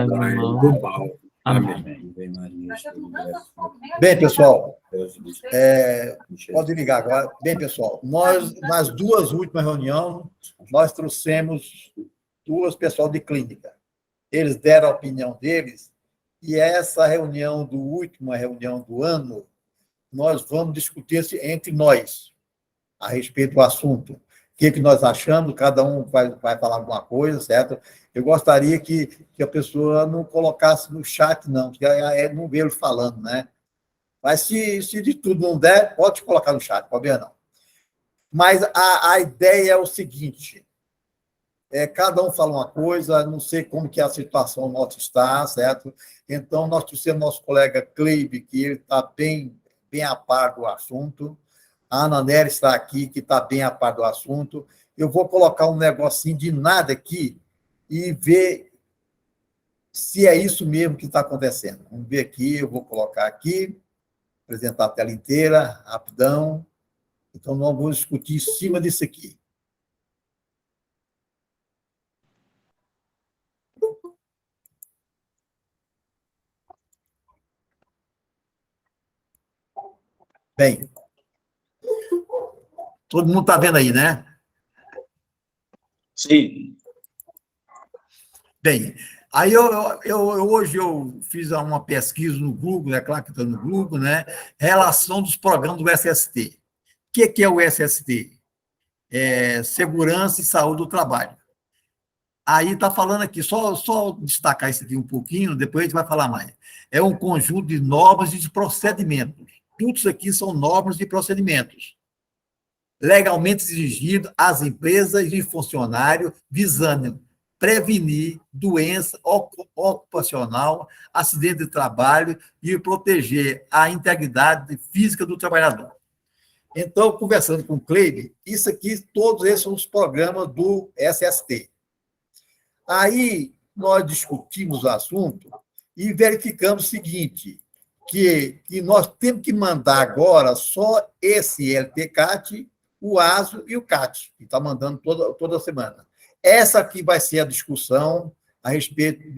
global. Amém. Bem, pessoal, pode ligar agora. Bem, pessoal, nós, nas duas últimas reuniões, nós trouxemos duas pessoal de clínica. Eles deram a opinião deles, e essa última reunião do ano, nós vamos discutir entre nós, a respeito do assunto. O que nós achamos, cada um vai falar alguma coisa, certo? Eu gostaria que a pessoa não colocasse no chat, não, porque não vê ele falando, né? Mas se de tudo não der, pode colocar no chat, pode ver, não. Mas a ideia é o seguinte, cada um fala uma coisa, não sei como que a situação nossa está, certo? Então, nós trouxemos nosso colega Cleibe, que ele está bem a par do assunto. A Ana Nery está aqui, que está bem a par do assunto. Eu vou colocar um negocinho de nada aqui e ver se é isso mesmo que está acontecendo. Vamos ver aqui, eu vou colocar aqui, apresentar a tela inteira, rapidão. Então, nós vamos discutir em cima disso aqui. Bem, todo mundo está vendo aí, né? Sim. Bem, aí hoje eu fiz uma pesquisa no Google, é claro que está no Google, né? Relação dos programas do SST. O que é o SST? Segurança e Saúde do Trabalho. Aí está falando aqui, só destacar isso aqui um pouquinho, depois a gente vai falar mais. É um conjunto de normas e de procedimentos. Tudo isso aqui são normas e procedimentos legalmente exigidos às empresas e funcionários, visando prevenir doença ocupacional, acidente de trabalho e proteger a integridade física do trabalhador. Então, conversando com o Cleibe, isso aqui, todos esses são os programas do SST. Aí, nós discutimos o assunto e verificamos o seguinte, que nós temos que mandar agora só esse LTCAT, o ASO e o CAT, que está mandando toda semana. Essa aqui vai ser a discussão a respeito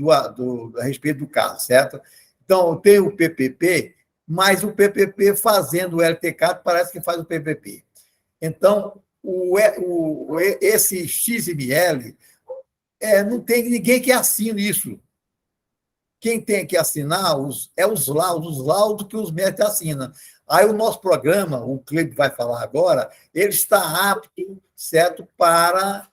do caso, certo? Então, tem o PPP, mas o PPP fazendo o LTCAT parece que faz o PPP. Então, esse XML, não tem ninguém que assine isso. Quem tem que assinar os laudos que os médicos assinam. Aí o nosso programa, o Cleibe vai falar agora, ele está apto, certo, para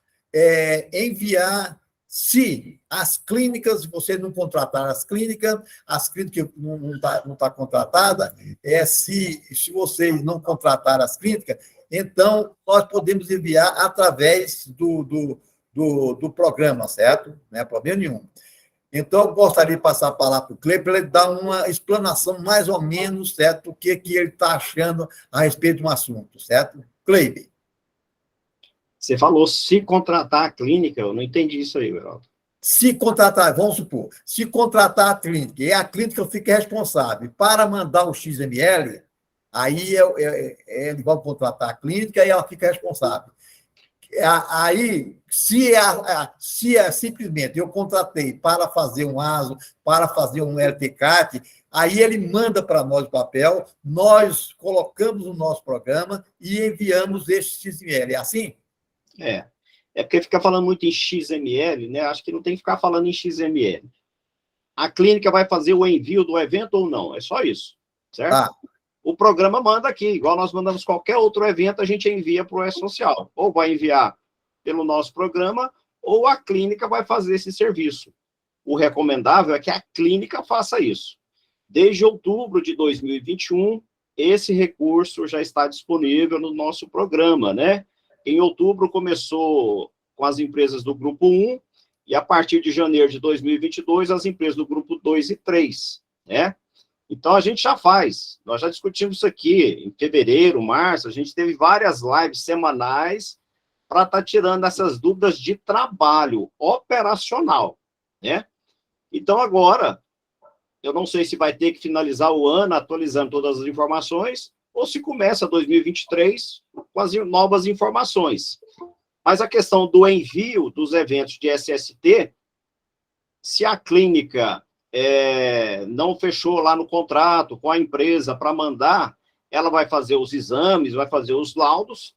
enviar, se as clínicas, você não contratar as clínicas não está contratada, se vocês não contratar as clínicas, então nós podemos enviar através do programa, certo? Não é problema nenhum. Então, eu gostaria de passar a palavra para o Cleibe para ele dar uma explanação mais ou menos, certo, o que ele está achando a respeito de um assunto, certo? Cleibe. Você falou se contratar a clínica, eu não entendi isso aí, Geraldo. Se contratar, vamos supor, se contratar a clínica, e a clínica fica responsável para mandar o XML, aí eles vão contratar a clínica e ela fica responsável. Aí, se simplesmente eu contratei para fazer um ASO, para fazer um LTCAT, aí ele manda para nós o papel, nós colocamos no nosso programa e enviamos esse XML. É assim? É porque fica falando muito em XML, né? Acho que não tem que ficar falando em XML. A clínica vai fazer o envio do evento ou não? É só isso, certo? Ah. O programa manda aqui, igual nós mandamos qualquer outro evento, a gente envia para o E-Social. Ou vai enviar pelo nosso programa, ou a clínica vai fazer esse serviço. O recomendável é que a clínica faça isso. Desde outubro de 2021, esse recurso já está disponível no nosso programa, né? Em outubro começou com as empresas do Grupo 1, e a partir de janeiro de 2022, as empresas do Grupo 2 e 3, né? Então, a gente já faz, nós já discutimos isso aqui, em fevereiro, março, a gente teve várias lives semanais para estar tirando essas dúvidas de trabalho operacional, né? Então, agora, eu não sei se vai ter que finalizar o ano atualizando todas as informações, ou se começa 2023 com as novas informações. Mas a questão do envio dos eventos de SST, Se a clínica não fechou lá no contrato com a empresa para mandar, ela vai fazer os exames, vai fazer os laudos,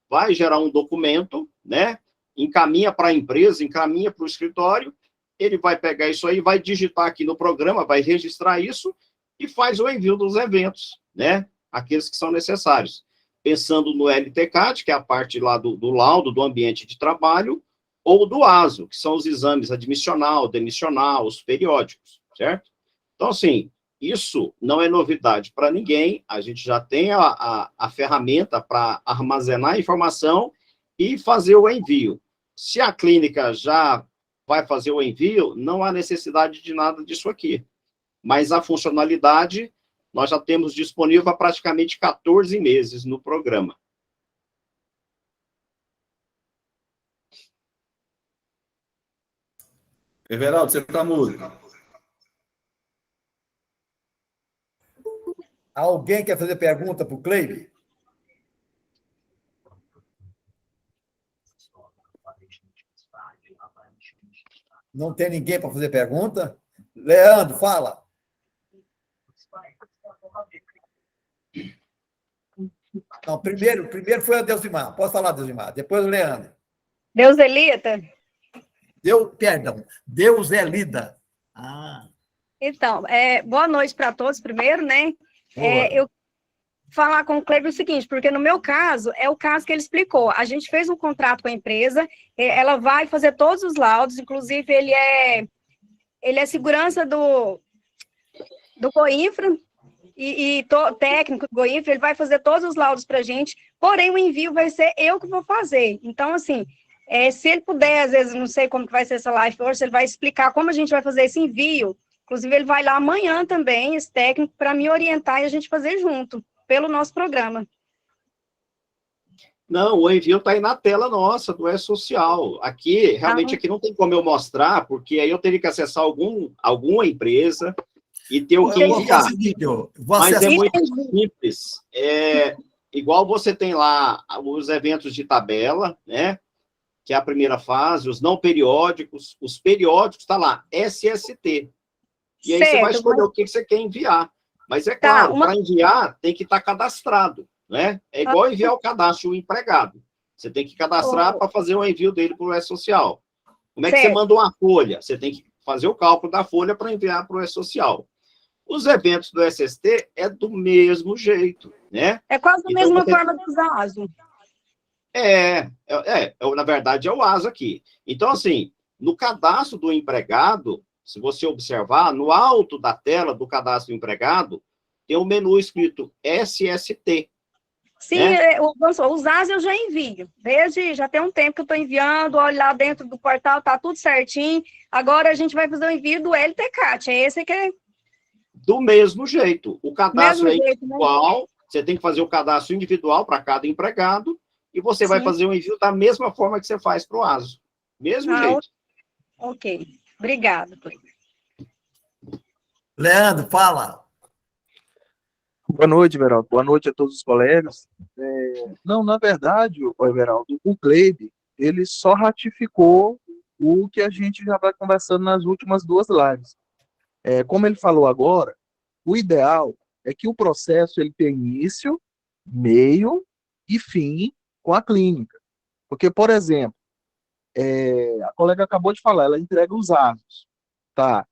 vai gerar um documento, né? Encaminha para a empresa, encaminha para o escritório, ele vai pegar isso aí, vai digitar aqui no programa, vai registrar isso e faz o envio dos eventos, né? Aqueles que são necessários. Pensando no LTCAT, que é a parte lá do laudo, do ambiente de trabalho, ou do ASO, que são os exames admissional, demissional, os periódicos, certo? Então, assim, isso não é novidade para ninguém, a gente já tem a ferramenta para armazenar a informação e fazer o envio. Se a clínica já vai fazer o envio, não há necessidade de nada disso aqui. Mas a funcionalidade, nós já temos disponível há praticamente 14 meses no programa. Everaldo, você está mudo. Alguém quer fazer pergunta para o Cleide? Não tem ninguém para fazer pergunta? Leandro, fala. Não, primeiro foi a Deusimar. Posso falar, Deusimar? Depois o Leandro. Deuselita? Perdão, Deuselida. Ah. Então, boa noite para todos, primeiro, né? Eu falar com o Cleber o seguinte, porque no meu caso, é o caso que ele explicou. A gente fez um contrato com a empresa, ela vai fazer todos os laudos, inclusive ele é segurança do Coinfra e técnico do Coinfra, ele vai fazer todos os laudos para a gente, porém o envio vai ser eu que vou fazer. Então, assim, se ele puder, às vezes, não sei como que vai ser essa live hoje, ele vai explicar como a gente vai fazer esse envio. Inclusive, ele vai lá amanhã também, esse técnico, para me orientar e a gente fazer junto, pelo nosso programa. Não, o envio está aí na tela nossa, do E-Social. Aqui, realmente, aqui não tem como eu mostrar, porque aí eu teria que acessar alguma empresa e ter o que enviar. Mas é muito simples. Igual você tem lá os eventos de tabela, né? Que é a primeira fase, os não periódicos. Os periódicos, está lá, SST. E aí certo, você vai escolher o que você quer enviar. Mas é claro, para enviar, tem que estar cadastrado, né? É igual enviar o cadastro do empregado. Você tem que cadastrar para fazer o envio dele para o E-Social. Como é que você manda uma folha? Você tem que fazer o cálculo da folha para enviar para o E-Social. Os eventos do SST é do mesmo jeito, né? É quase da mesma forma dos ASO. Na verdade, é o ASO aqui. Então, assim, no cadastro do empregado, se você observar, no alto da tela do cadastro do empregado, tem um menu escrito SST. Sim, né? Os ASO eu já envio. Já tem um tempo que eu estou enviando, olha lá dentro do portal, está tudo certinho. Agora a gente vai fazer o envio do LTCAT. É esse que é... Do mesmo jeito. O cadastro individual, você tem que fazer o cadastro individual para cada empregado, e você vai fazer o envio da mesma forma que você faz para o ASO. Mesmo jeito. Ok. Obrigada. Leandro, fala. Boa noite, Everaldo. Boa noite a todos os colegas. Não, na verdade, Everaldo, o Cleide, ele só ratificou o que a gente já vai conversando nas últimas duas lives. Como ele falou agora, o ideal é que o processo ele tenha início, meio e fim com a clínica. Porque, por exemplo, a colega acabou de falar, ela entrega os ASOS, tá?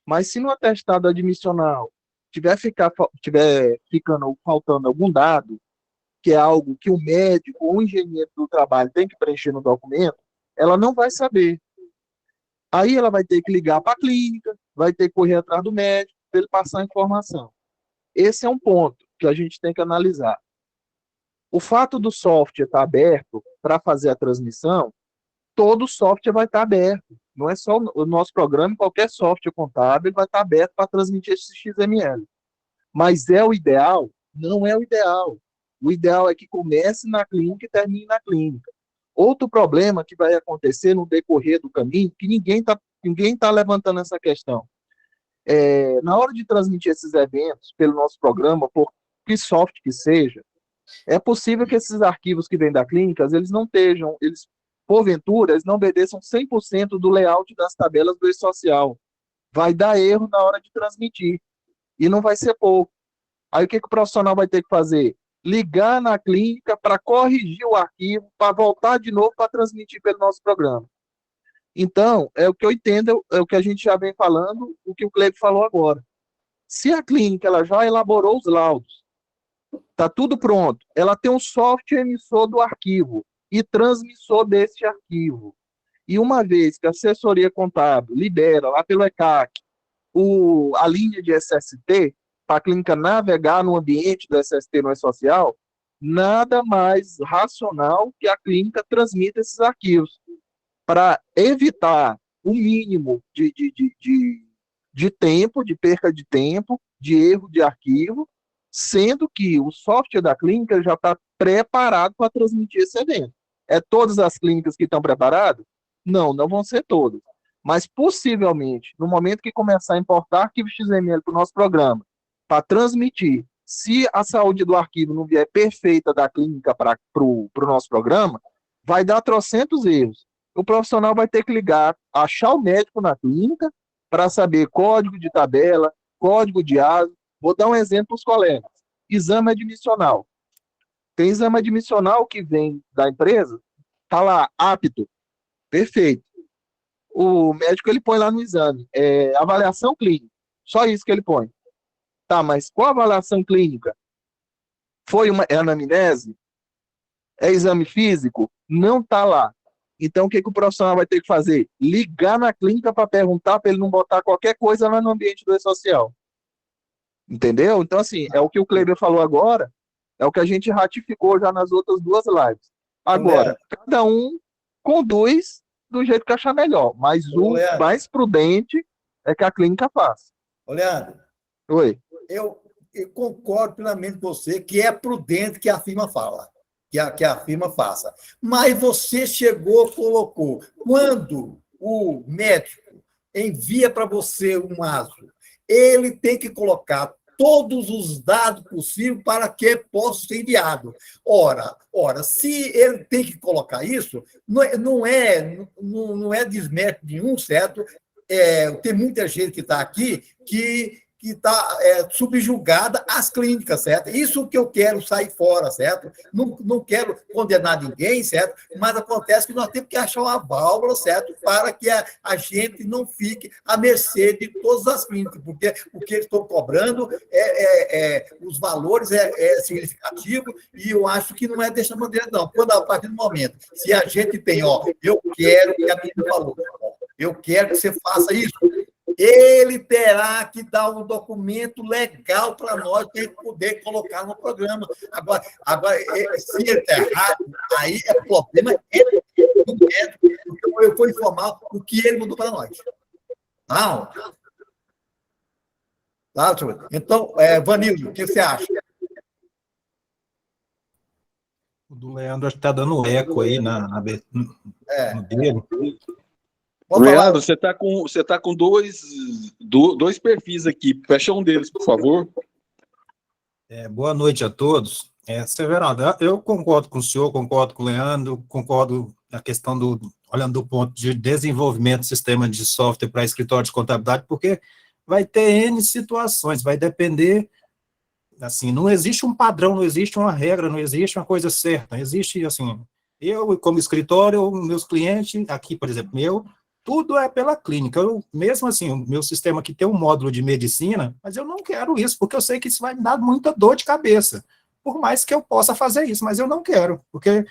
Mas se no atestado admissional tiver ficando faltando algum dado, que é algo que o médico ou o engenheiro do trabalho tem que preencher no documento, ela não vai saber. Aí ela vai ter que ligar para a clínica, vai ter que correr atrás do médico para ele passar a informação. Esse é um ponto que a gente tem que analisar. O fato do software estar aberto para fazer a transmissão, todo o software vai estar aberto. Não é só o nosso programa, qualquer software contábil vai estar aberto para transmitir esse XML. Mas é o ideal? Não é o ideal. O ideal é que comece na clínica e termine na clínica. Outro problema que vai acontecer no decorrer do caminho, que ninguém tá levantando essa questão. Na hora de transmitir esses eventos pelo nosso programa, por que software que seja, é possível que esses arquivos que vêm da clínica, eles não estejam, eles porventura, eles não obedeçam 100% do layout das tabelas do e-social. Vai dar erro na hora de transmitir. E não vai ser pouco. Aí o que o profissional vai ter que fazer? Ligar na clínica para corrigir o arquivo, para voltar de novo para transmitir pelo nosso programa. Então, é o que eu entendo, é o que a gente já vem falando, o que o Cleber falou agora. Se a clínica ela já elaborou os laudos, está tudo pronto, ela tem um software emissor do arquivo e transmissor desse arquivo. E uma vez que a assessoria contábil libera lá pelo ECAC a linha de SST, para a clínica navegar no ambiente do SST no E-Social, nada mais racional que a clínica transmita esses arquivos, para evitar o mínimo de tempo, de perca de tempo, de erro de arquivo, sendo que o software da clínica já está preparado para transmitir esse evento. É todas as clínicas que estão preparadas? Não, não vão ser todas. Mas, possivelmente, no momento que começar a importar arquivo XML para o nosso programa, para transmitir, se a saúde do arquivo não vier perfeita da clínica para o nosso programa, vai dar trocentos erros. O profissional vai ter que ligar, achar o médico na clínica para saber código de tabela, código de ASO. Vou dar um exemplo para os colegas. Exame admissional. Tem exame admissional que vem da empresa, está lá, apto, perfeito. O médico ele põe lá no exame, avaliação clínica, só isso que ele põe. Tá, mas qual avaliação clínica? Foi uma anamnese? É exame físico? Não está lá. Então, o que o profissional vai ter que fazer? Ligar na clínica para perguntar para ele não botar qualquer coisa lá no ambiente do E-Social. Entendeu? Então, assim, é o que o Kleber falou agora, é o que a gente ratificou já nas outras duas lives. Agora, cada um conduz do jeito que achar melhor, mas o mais prudente é que a clínica faça. Ô, Leandro. Oi. Eu concordo plenamente com você que é prudente que a firma fala, que a firma faça. Mas você colocou, quando o médico envia para você um ASO, ele tem que colocar todos os dados possíveis para que possa ser enviado. Ora, se ele tem que colocar isso, não é desmérito nenhum, certo? Tem muita gente que está aqui que está subjugada às clínicas, certo? Isso que eu quero sair fora, certo? Não quero condenar ninguém, certo? Mas acontece que nós temos que achar uma válvula, certo? Para que a gente não fique à mercê de todas as clínicas, porque o que eles estão cobrando, os valores é significativo, e eu acho que não é dessa maneira, não. Quando, a partir do momento, se a gente tem, eu quero, que a menina falou, eu quero que você faça isso, ele terá que dar um documento legal para nós, para ele poder colocar no programa. Agora se ele está errado, aí é problema do médico. Então, eu vou informar o que ele mandou para nós. Não. Tá, então, Vanildo, o que você acha? O do Leandro acho que está dando eco aí no dele. Leandro, você tá com dois perfis aqui. Fecha um deles, por favor. Boa noite a todos. Severaldo, eu concordo com o senhor, concordo com o Leandro, concordo na questão olhando do ponto de desenvolvimento do sistema de software para escritório de contabilidade, porque vai ter N situações, vai depender, assim, não existe um padrão, não existe uma regra, não existe uma coisa certa, não existe, assim, eu como escritório, meus clientes, aqui, por exemplo, tudo é pela clínica. Mesmo assim, o meu sistema aqui tem um módulo de medicina, mas eu não quero isso, porque eu sei que isso vai me dar muita dor de cabeça. Por mais que eu possa fazer isso, mas eu não quero, porque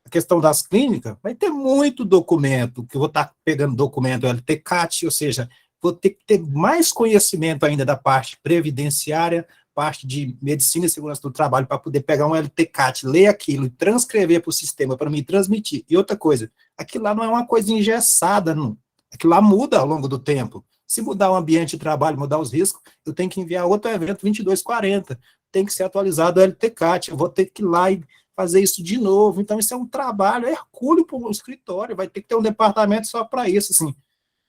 a questão das clínicas vai ter muito documento, que eu vou estar pegando documento LTCAT, ou seja, vou ter que ter mais conhecimento ainda da parte previdenciária, parte de medicina e segurança do trabalho, para poder pegar um LTCAT, ler aquilo e transcrever para o sistema, para me transmitir. E outra coisa, aquilo lá não é uma coisa engessada, não. Aquilo lá muda ao longo do tempo. Se mudar o ambiente de trabalho, mudar os riscos, eu tenho que enviar outro evento 2240, tem que ser atualizado o LTCAT, eu vou ter que ir lá e fazer isso de novo. Então, isso é um trabalho hercúleo para o escritório, vai ter que ter um departamento só para isso. Assim.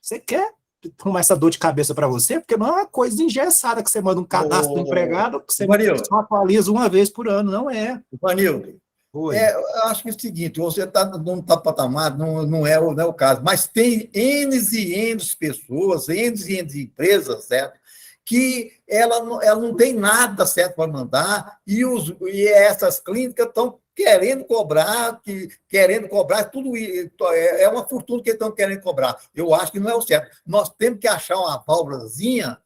Você quer tomar essa dor de cabeça para você? Porque não é uma coisa engessada que você manda um cadastro do empregado, que você só atualiza uma vez por ano, não é. Vanildo, Oi. Eu acho que é o seguinte, você não está patamar, não é o caso, mas tem N e N pessoas, N e N empresas, certo? Que ela não tem nada certo para mandar, e essas clínicas estão querendo cobrar, tudo é uma fortuna que eles estão querendo cobrar. Eu acho que não é o certo. Nós temos que achar uma válvulazinha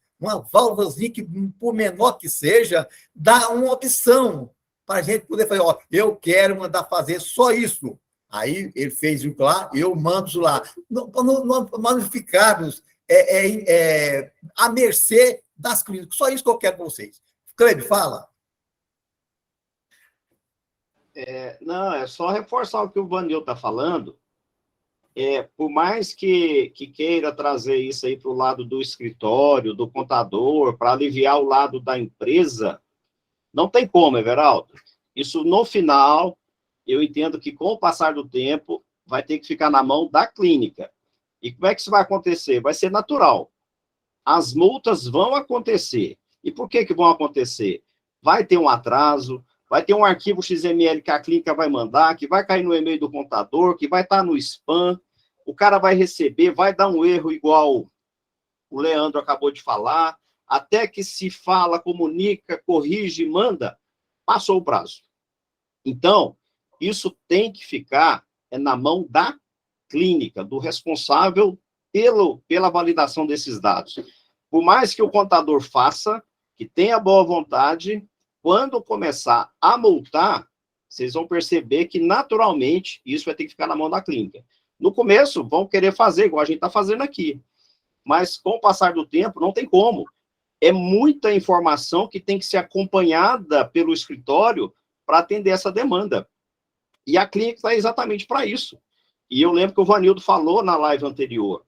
que, por menor que seja, dá uma opção para a gente poder fazer, ó, eu quero mandar fazer só isso. Aí ele fez o lá, eu mando lá. Nós não ficarmos à mercê das clínicas. Só isso que eu quero com vocês. Cleide, fala. Não, é só reforçar o que o Vanil está falando. Por mais que queira trazer isso aí para o lado do escritório, do contador, para aliviar o lado da empresa, não tem como, Everaldo. Isso, no final, eu entendo que, com o passar do tempo, vai ter que ficar na mão da clínica. E como é que isso vai acontecer? Vai ser natural. As multas vão acontecer. E por que vão acontecer? Vai ter um atraso, vai ter um arquivo XML que a clínica vai mandar, que vai cair no e-mail do contador, que vai estar no spam, o cara vai receber, vai dar um erro igual o Leandro acabou de falar, até que se fala, comunica, corrige, manda, passou o prazo. Então, isso tem que ficar na mão da clínica, do responsável pela validação desses dados. Por mais que o contador faça, que tenha boa vontade, quando começar a multar, vocês vão perceber que, naturalmente, isso vai ter que ficar na mão da clínica. No começo, vão querer fazer, igual a gente está fazendo aqui. Mas, com o passar do tempo, não tem como. É muita informação que tem que ser acompanhada pelo escritório para atender essa demanda. E a clínica está exatamente para isso. E eu lembro que o Vanildo falou na live anterior.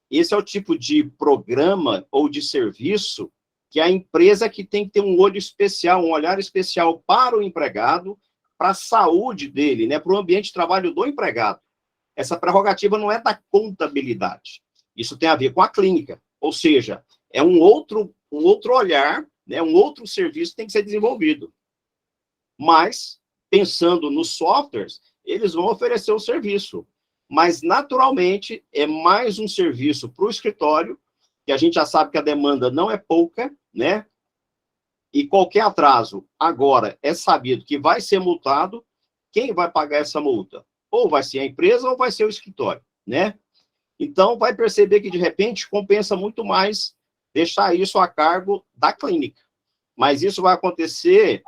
Esse é o tipo de programa ou de serviço que a empresa que tem que ter um olho especial, um olhar especial para o empregado, para a saúde dele, né, para o ambiente de trabalho do empregado. Essa prerrogativa não é da contabilidade. Isso tem a ver com a clínica. Ou seja, é um outro olhar, né, um outro serviço que tem que ser desenvolvido. Mas, pensando nos softwares, eles vão oferecer o serviço. Mas, naturalmente, é mais um serviço para o escritório, que a gente já sabe que a demanda não é pouca, né? E qualquer atraso, agora, é sabido que vai ser multado. Quem vai pagar essa multa? Ou vai ser a empresa ou vai ser o escritório, né? Então, vai perceber que, de repente, compensa muito mais deixar isso a cargo da clínica. Mas isso vai acontecer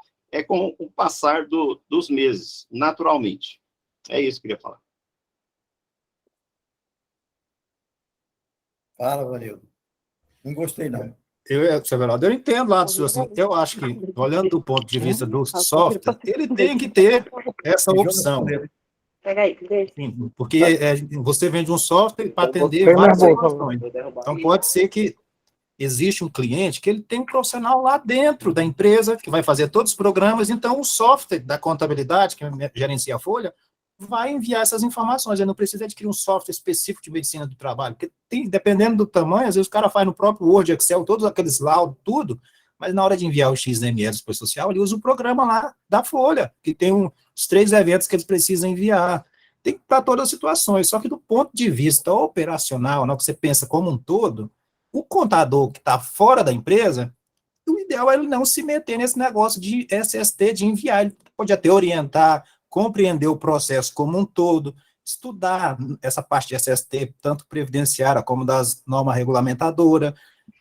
com o passar dos meses, naturalmente. É isso que eu queria falar. Fala, Vanildo. Não gostei, não. Severaldo, eu entendo lá do senhor, assim, eu acho que, olhando do ponto de vista do software, ele tem que ter essa opção. Pega aí, deixa. Sim, porque você vende um software para atender várias situações. Então, pode ser que existe um cliente que ele tem um profissional lá dentro da empresa que vai fazer todos os programas, então o software da contabilidade, que gerencia a folha, vai enviar essas informações. Ele não precisa adquirir um software específico de medicina do trabalho, porque dependendo do tamanho, às vezes o cara faz no próprio Word, Excel, todos aqueles laudos, tudo, mas na hora de enviar o XML para o social, ele usa o programa lá da folha, que tem os 3 eventos que eles precisam enviar. Tem para todas as situações, só que do ponto de vista operacional, na hora que você pensa como um todo, o contador que está fora da empresa, o ideal é ele não se meter nesse negócio de SST, de enviar. Ele pode até orientar, compreender o processo como um todo, estudar essa parte de SST, tanto previdenciária como das normas regulamentadoras,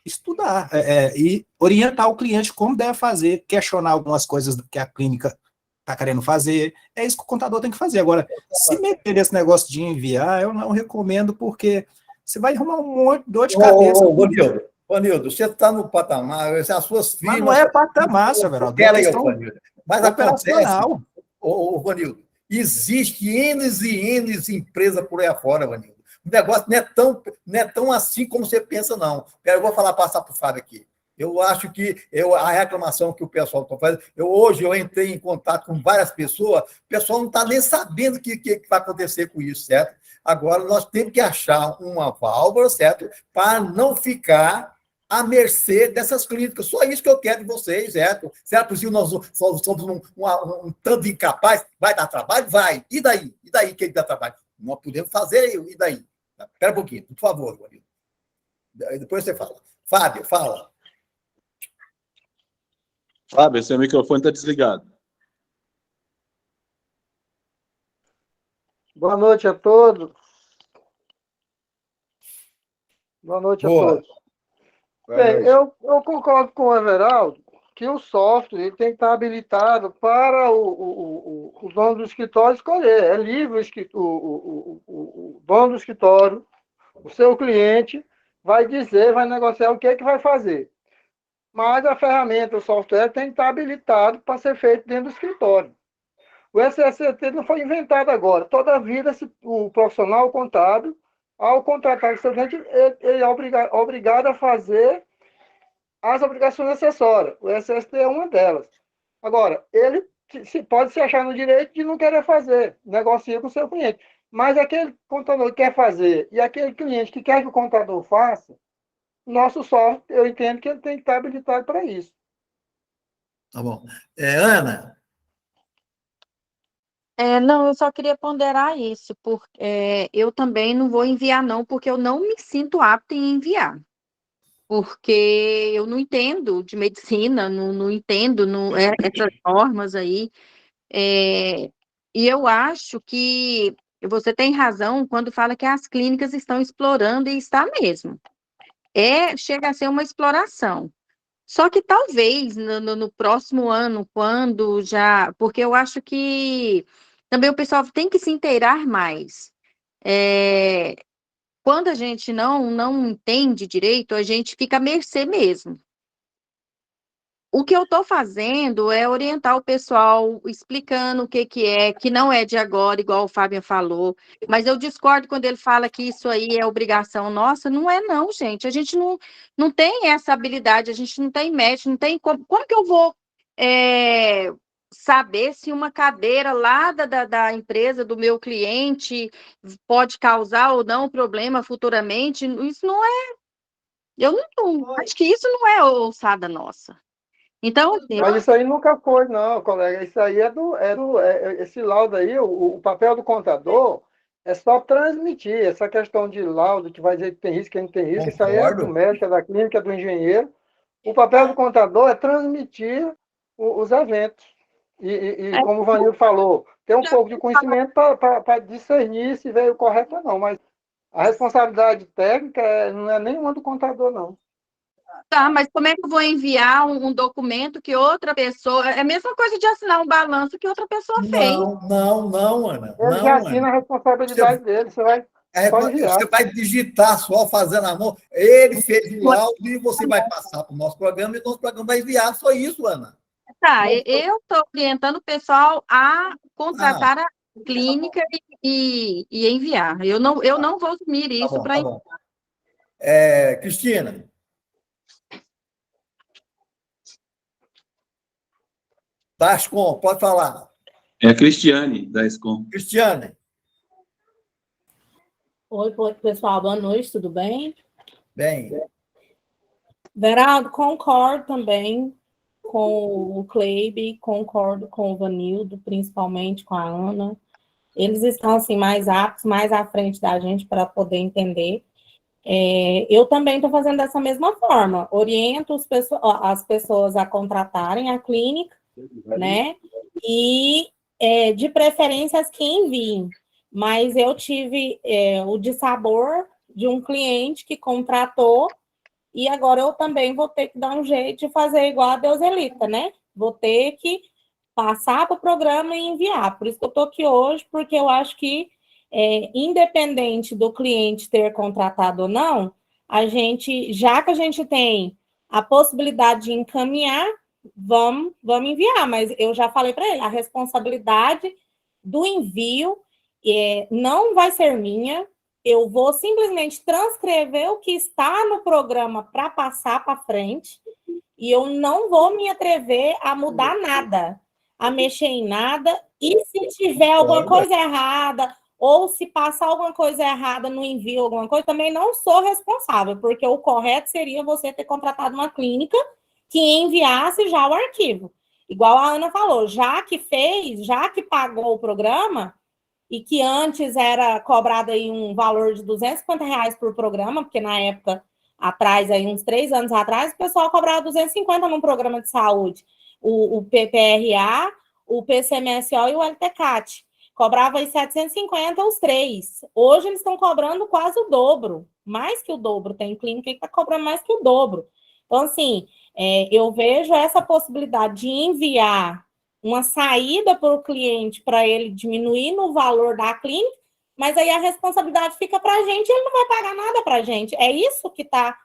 estudar e orientar o cliente como deve fazer, questionar algumas coisas que a clínica está querendo fazer. É isso que o contador tem que fazer. Agora, se meter nesse negócio de enviar, eu não recomendo, porque você vai arrumar um monte de dor de cabeça. Vanildo, você está no patamar, as suas firmas... Mas não é patamar, Severaldo, é questão mas operacional. Vanildo, existe N e N empresas por aí afora, Vanildo. O negócio não é tão assim como você pensa, não. Eu vou passar para o Fábio aqui. Eu acho que a reclamação que o pessoal está fazendo... Hoje eu entrei em contato com várias pessoas, o pessoal não está nem sabendo o que vai acontecer com isso, certo? Agora, nós temos que achar uma válvula, certo? Para não ficar à mercê dessas clínicas. Só isso que eu quero de vocês, certo? Se é possível, nós somos um tanto de incapaz, vai dar trabalho? Vai. E daí? E daí que ele dá trabalho? Nós podemos fazer, e daí? Espera um pouquinho, por favor, Guarino. Depois você fala. Fábio, fala. Fábio, seu microfone está desligado. Boa noite a todos. Boa noite a todos. Bem, eu concordo com o Everaldo que o software ele tem que estar habilitado para o dono do escritório escolher. É livre o dono do escritório, o seu cliente, vai dizer, vai negociar o que é que vai fazer. Mas a ferramenta, o software, tem que estar habilitado para ser feito dentro do escritório. O SST não foi inventado agora. Toda a vida, o profissional contábil, ao contratar o seu cliente, ele é obrigado a fazer as obrigações acessórias. O SST é uma delas. Agora, ele pode se achar no direito de não querer fazer, negocia com o seu cliente. Mas aquele contador que quer fazer e aquele cliente que quer que o contador faça, nosso software, eu entendo que ele tem que estar habilitado para isso. Tá bom. Ana? Não, eu só queria ponderar isso, porque eu também não vou enviar, não, porque eu não me sinto apta em enviar. Porque eu não entendo de medicina, não entendo essas normas aí. E eu acho que você tem razão quando fala que as clínicas estão explorando, e está mesmo. Chega a ser uma exploração. Só que talvez no próximo ano, quando já... Porque eu acho que também o pessoal tem que se inteirar mais. Quando a gente não entende direito, a gente fica à mercê mesmo. O que eu estou fazendo é orientar o pessoal, explicando o que é, que não é de agora, igual o Fábio falou, mas eu discordo quando ele fala que isso aí é obrigação nossa. Não é não, gente. A gente não tem essa habilidade, a gente não tem médico, não tem como que eu vou saber se uma cadeira lá da empresa, do meu cliente, pode causar ou não problema futuramente? Isso não é... Eu não acho que isso não é ousada nossa. Então, assim, mas isso aí nunca foi, não, colega. Isso aí esse laudo aí, o papel do contador é só transmitir. Essa questão de laudo, que vai dizer que tem risco, que não tem risco, isso aí é do médico, é da clínica, é do engenheiro. O papel do contador é transmitir os eventos. E como o Vanil falou, ter um pouco de conhecimento para discernir se veio correto ou não. Mas a responsabilidade técnica não é nenhuma do contador, não. Tá, mas como é que eu vou enviar um documento que outra pessoa... É a mesma coisa de assinar um balanço que outra pessoa fez. Não, Ana. Ele já assina a responsabilidade dele, você vai só enviar. Você vai digitar só, fazendo a mão. Ele fez o laudo e você vai passar para o nosso programa e o nosso programa vai enviar. Só isso, Ana. Tá, eu estou orientando o pessoal a contratar a clínica e enviar. Eu não vou assumir isso para enviar. Cristina. Da Ascom, pode falar. É a Cristiane, da Ascom. Cristiane. Oi, pessoal, boa noite, tudo bem? Bem. Veraldo, concordo também com o Cleibe, concordo com o Vanildo, principalmente com a Ana. Eles estão assim, mais aptos, mais à frente da gente para poder entender. Eu também estou fazendo dessa mesma forma, oriento as pessoas a contratarem a clínica, né? E de preferência as que enviem. Mas eu tive o dissabor de um cliente que contratou e agora eu também vou ter que dar um jeito de fazer igual a Deuselita, né? Vou ter que passar para o programa e enviar. Por isso que eu estou aqui hoje, porque eu acho que, independente do cliente ter contratado ou não, já que a gente tem a possibilidade de encaminhar, vamos enviar. Mas eu já falei para ele, a responsabilidade do envio não vai ser minha. Eu vou simplesmente transcrever o que está no programa para passar para frente e eu não vou me atrever a mudar nada, a mexer em nada. E se tiver alguma coisa errada ou se passar alguma coisa errada no envio, alguma coisa, também não sou responsável, porque o correto seria você ter contratado uma clínica que enviasse já o arquivo. Igual a Ana falou, já que fez, já que pagou o programa, e que antes era cobrado aí um valor de R$ 250 por programa, porque na época atrás, aí uns 3 anos atrás, o pessoal cobrava 250 num programa de saúde. O PPRA, o PCMSO e o LTCAT. Cobrava aí 750 os 3. Hoje eles estão cobrando quase o dobro, mais que o dobro. Tem clínica que está cobrando mais que o dobro. Então, assim, eu vejo essa possibilidade de enviar uma saída para o cliente para ele diminuir no valor da clínica, mas aí a responsabilidade fica para a gente, ele não vai pagar nada para a gente. É isso que está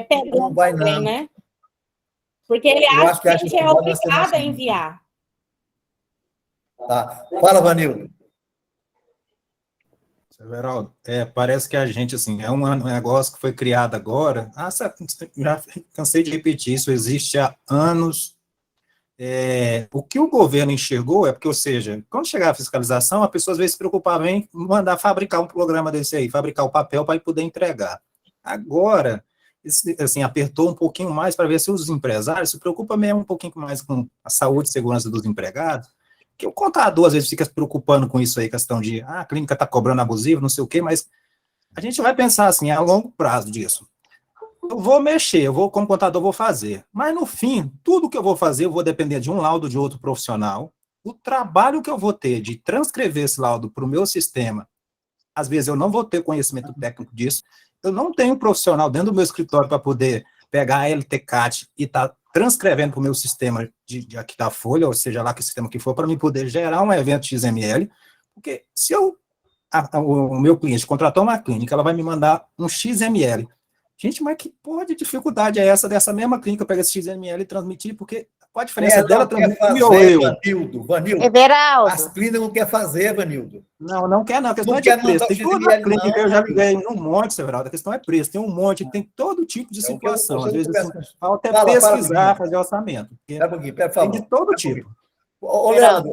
pegando Não vai, também, não. né? Porque ele Eu acha que a gente é vai ser obrigado a assim. enviar. Tá. Fala, Vanildo. Everaldo, parece que a gente, assim, é um negócio que foi criado agora. Já cansei de repetir isso, existe há anos. O que o governo enxergou é porque, ou seja, quando chegar a fiscalização, a pessoa às vezes se preocupava em mandar fabricar um programa desse aí, fabricar o papel para poder entregar. Agora, assim, apertou um pouquinho mais para ver se os empresários se preocupam mesmo um pouquinho mais com a saúde e segurança dos empregados, que o contador às vezes fica se preocupando com isso aí, questão de, a clínica está cobrando abusivo, não sei o quê, mas a gente vai pensar assim, a longo prazo disso. Eu vou mexer, como contador, vou fazer. Mas, no fim, tudo que eu vou fazer, eu vou depender de um laudo de outro profissional. O trabalho que eu vou ter de transcrever esse laudo para o meu sistema, às vezes eu não vou ter conhecimento técnico disso. Eu não tenho profissional dentro do meu escritório para poder pegar a LTCAT e estar transcrevendo para o meu sistema aqui da Folha, ou seja lá que sistema que for, para mim poder gerar um evento XML. Porque se o meu cliente contratou uma clínica, ela vai me mandar um XML. Gente, mas que porra de dificuldade é essa dessa mesma clínica pegar esse XML e transmitir? Porque qual a diferença dela transmitir ou eu? Vanildo. Everaldo. As clínicas não querem fazer, Vanildo. Não quer não, a questão Não é de quer preço. mandar o Tem toda a XML, clínica, não, eu já Vanildo. liguei um monte, Severaldo, a questão é preço, tem um monte, tem todo tipo de situação. Às vezes, assim, falta Fala, pesquisar, fazer orçamento. Espera um pouquinho, por Tem favor. de todo tipo. Ô, Leandro,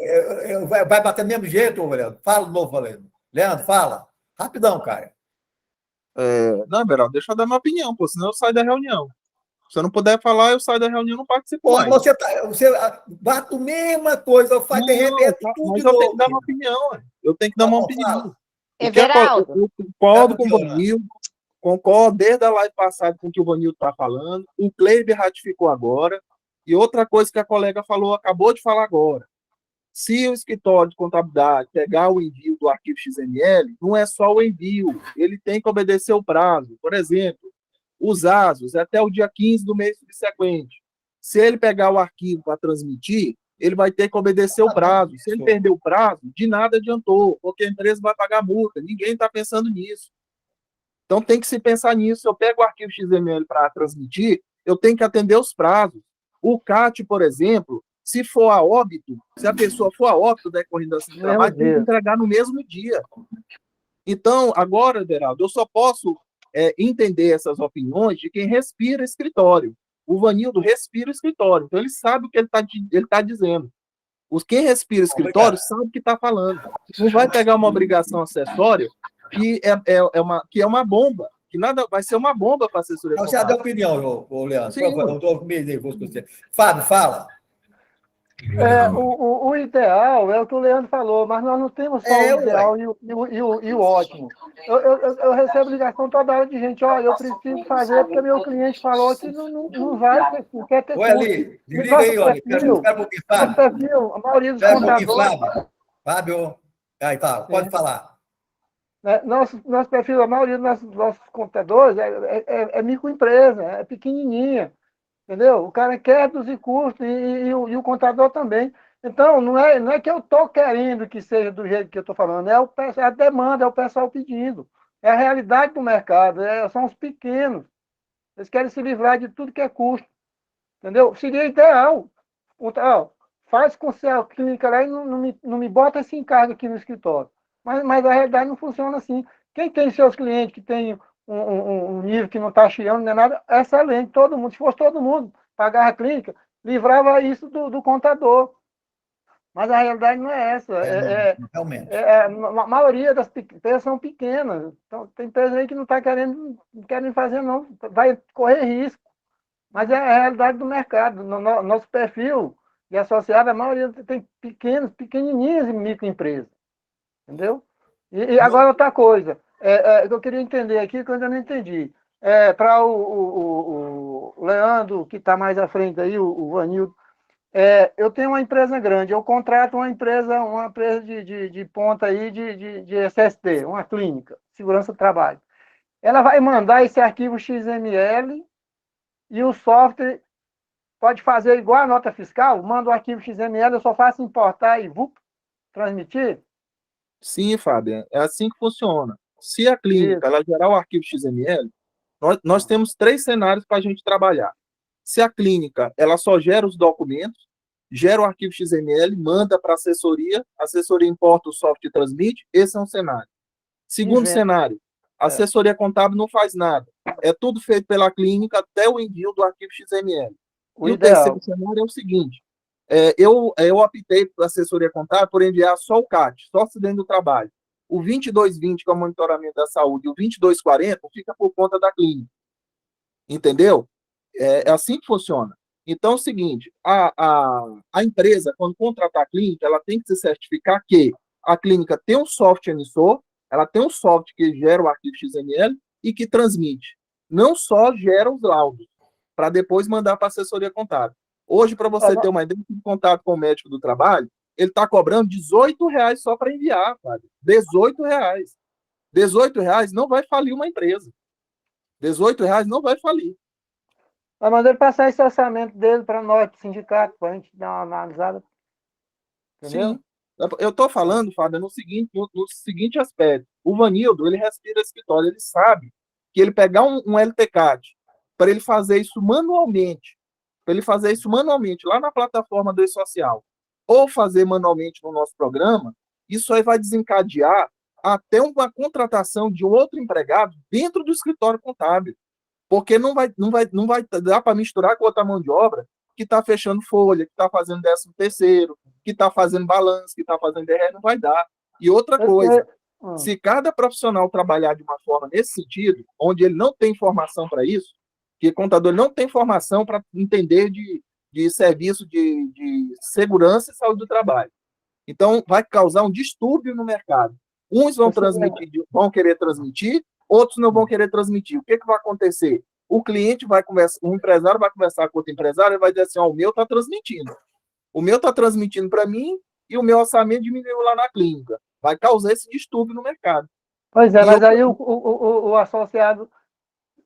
vai bater do mesmo jeito, ô, Leandro? Fala de novo, Leandro. Leandro, fala. Rapidão, cara. Não, Everaldo, deixa eu dar minha opinião, pô, senão eu saio da reunião. Se eu não puder falar, eu saio da reunião e não participo Pô, mais. você bate a mesma coisa, faz de repente tudo mas de eu novo. tenho que dar uma opinião, ué. Eu tenho que dar uma opinião. Everaldo. Eu concordo com o Vanildo, concordo desde a live passada com o que o Vanildo está falando, o Kleiber ratificou agora, e outra coisa que a colega falou, acabou de falar agora. Se o escritório de contabilidade pegar o envio do arquivo XML, não é só o envio, ele tem que obedecer o prazo. Por exemplo, os ASOS, até o dia 15 do mês subsequente. Se ele pegar o arquivo para transmitir, ele vai ter que obedecer o prazo. Se ele perder o prazo, de nada adiantou, porque a empresa vai pagar multa. Ninguém está pensando nisso. Então tem que se pensar nisso. Eu pego o arquivo XML para transmitir, eu tenho que atender os prazos. O CAT, por exemplo, se for a óbito, se a pessoa for a óbito decorrendo da acidente de trabalho, tem que entregar no mesmo dia. Então, agora, Everaldo, eu só posso entender essas opiniões de quem respira escritório. O Vanildo respira escritório, então ele sabe o que ele tá dizendo. Quem respira escritório sabe o que está falando. Não vai pegar uma obrigação acessória que é uma bomba, que nada vai ser uma bomba para a assessoria. Você dá opinião, Leandro. Eu estou meio nervoso com você. Fábio, fala. O ideal é o que o Leandro falou, mas nós não temos só o ideal e o ótimo. Eu recebo ligação toda hora de gente, eu preciso fazer porque meu cliente falou que não vai, não quer ter custo. Ali, liga aí, olha. Espera um pouquinho, Fábio. A maioria dos contadores... Fábio. Aí, tá, pode falar. Nosso perfil, a maioria dos nossos contadores é microempresa, é pequenininha. Entendeu? O cara quer reduzir custos e o contador também. Então, não é que eu estou querendo que seja do jeito que eu estou falando, é a demanda, é o pessoal pedindo. É a realidade do mercado, são os pequenos. Eles querem se livrar de tudo que é custo. Entendeu? Seria ideal. Faz com a clínica lá e não me bota esse encargo aqui no escritório. Mas a realidade não funciona assim. Quem tem seus clientes que tem um nível que não está chiando, nem nada, é excelente, todo mundo. Se fosse todo mundo pagar a clínica, livrava isso do contador. Mas a realidade não é essa. Realmente. A maioria das empresas são pequenas. Então, tem empresas aí que não querem fazer, não. Vai correr risco. Mas é a realidade do mercado. No nosso perfil de associado, a maioria tem pequenininhas e microempresas. Entendeu? E agora outra coisa. Eu queria entender aqui, que eu ainda não entendi. Para o Leandro, que está mais à frente aí, o Vanildo, eu tenho uma empresa grande, eu contrato uma empresa de ponta aí de SST, uma clínica, segurança do trabalho. Ela vai mandar esse arquivo XML e o software pode fazer igual a nota fiscal, manda o arquivo XML, eu só faço importar e transmitir? Sim, Fábio, é assim que funciona. Se a clínica ela gerar o arquivo XML, nós temos 3 cenários para a gente trabalhar. Se a clínica ela só gera os documentos, gera o arquivo XML, manda para a assessoria importa o software e transmite, esse é um cenário. Segundo cenário, a assessoria contábil não faz nada. É tudo feito pela clínica até o envio do arquivo XML. E o terceiro cenário é o seguinte, eu optei para a assessoria contábil por enviar só o CAT, só acidente do trabalho. O 2220, que é o monitoramento da saúde, e o 2240 fica por conta da clínica. Entendeu? É assim que funciona. Então, é o seguinte, a empresa, quando contratar a clínica, ela tem que se certificar que a clínica tem um software emissor, ela tem um software que gera o arquivo XML e que transmite. Não só gera os laudos, para depois mandar para a assessoria contábil. Hoje, para você ter uma ideia de contato com o médico do trabalho, ele está cobrando R$18 só para enviar, Fábio. R$18. R$18 não vai falir uma empresa. R$18 não vai falir. Vai mandar ele passar esse orçamento dele para nós, para o sindicato, para a gente dar uma analisada. Entendeu? Sim. Eu estou falando, Fábio, no seguinte aspecto. O Vanildo, ele respira escritório, ele sabe que ele pegar um LTCAT para ele fazer isso manualmente, lá na plataforma do E-Social, ou fazer manualmente no nosso programa, isso aí vai desencadear até uma contratação de um outro empregado dentro do escritório contábil. Porque não vai dar para misturar com outra mão de obra que está fechando folha, que está fazendo 13º, que está fazendo balanço, que está fazendo DRE, não vai dar. E outra coisa, se cada profissional trabalhar de uma forma nesse sentido, onde ele não tem formação para isso, que o contador não tem formação para entender de serviço de segurança e saúde do trabalho. Então, vai causar um distúrbio no mercado. Uns vão querer transmitir, outros não vão querer transmitir. O que vai acontecer? O cliente vai conversar, o empresário vai conversar com outro empresário e vai dizer assim, o meu está transmitindo. O meu está transmitindo para mim e o meu orçamento diminuiu lá na clínica. Vai causar esse distúrbio no mercado. Pois é, mas aí o associado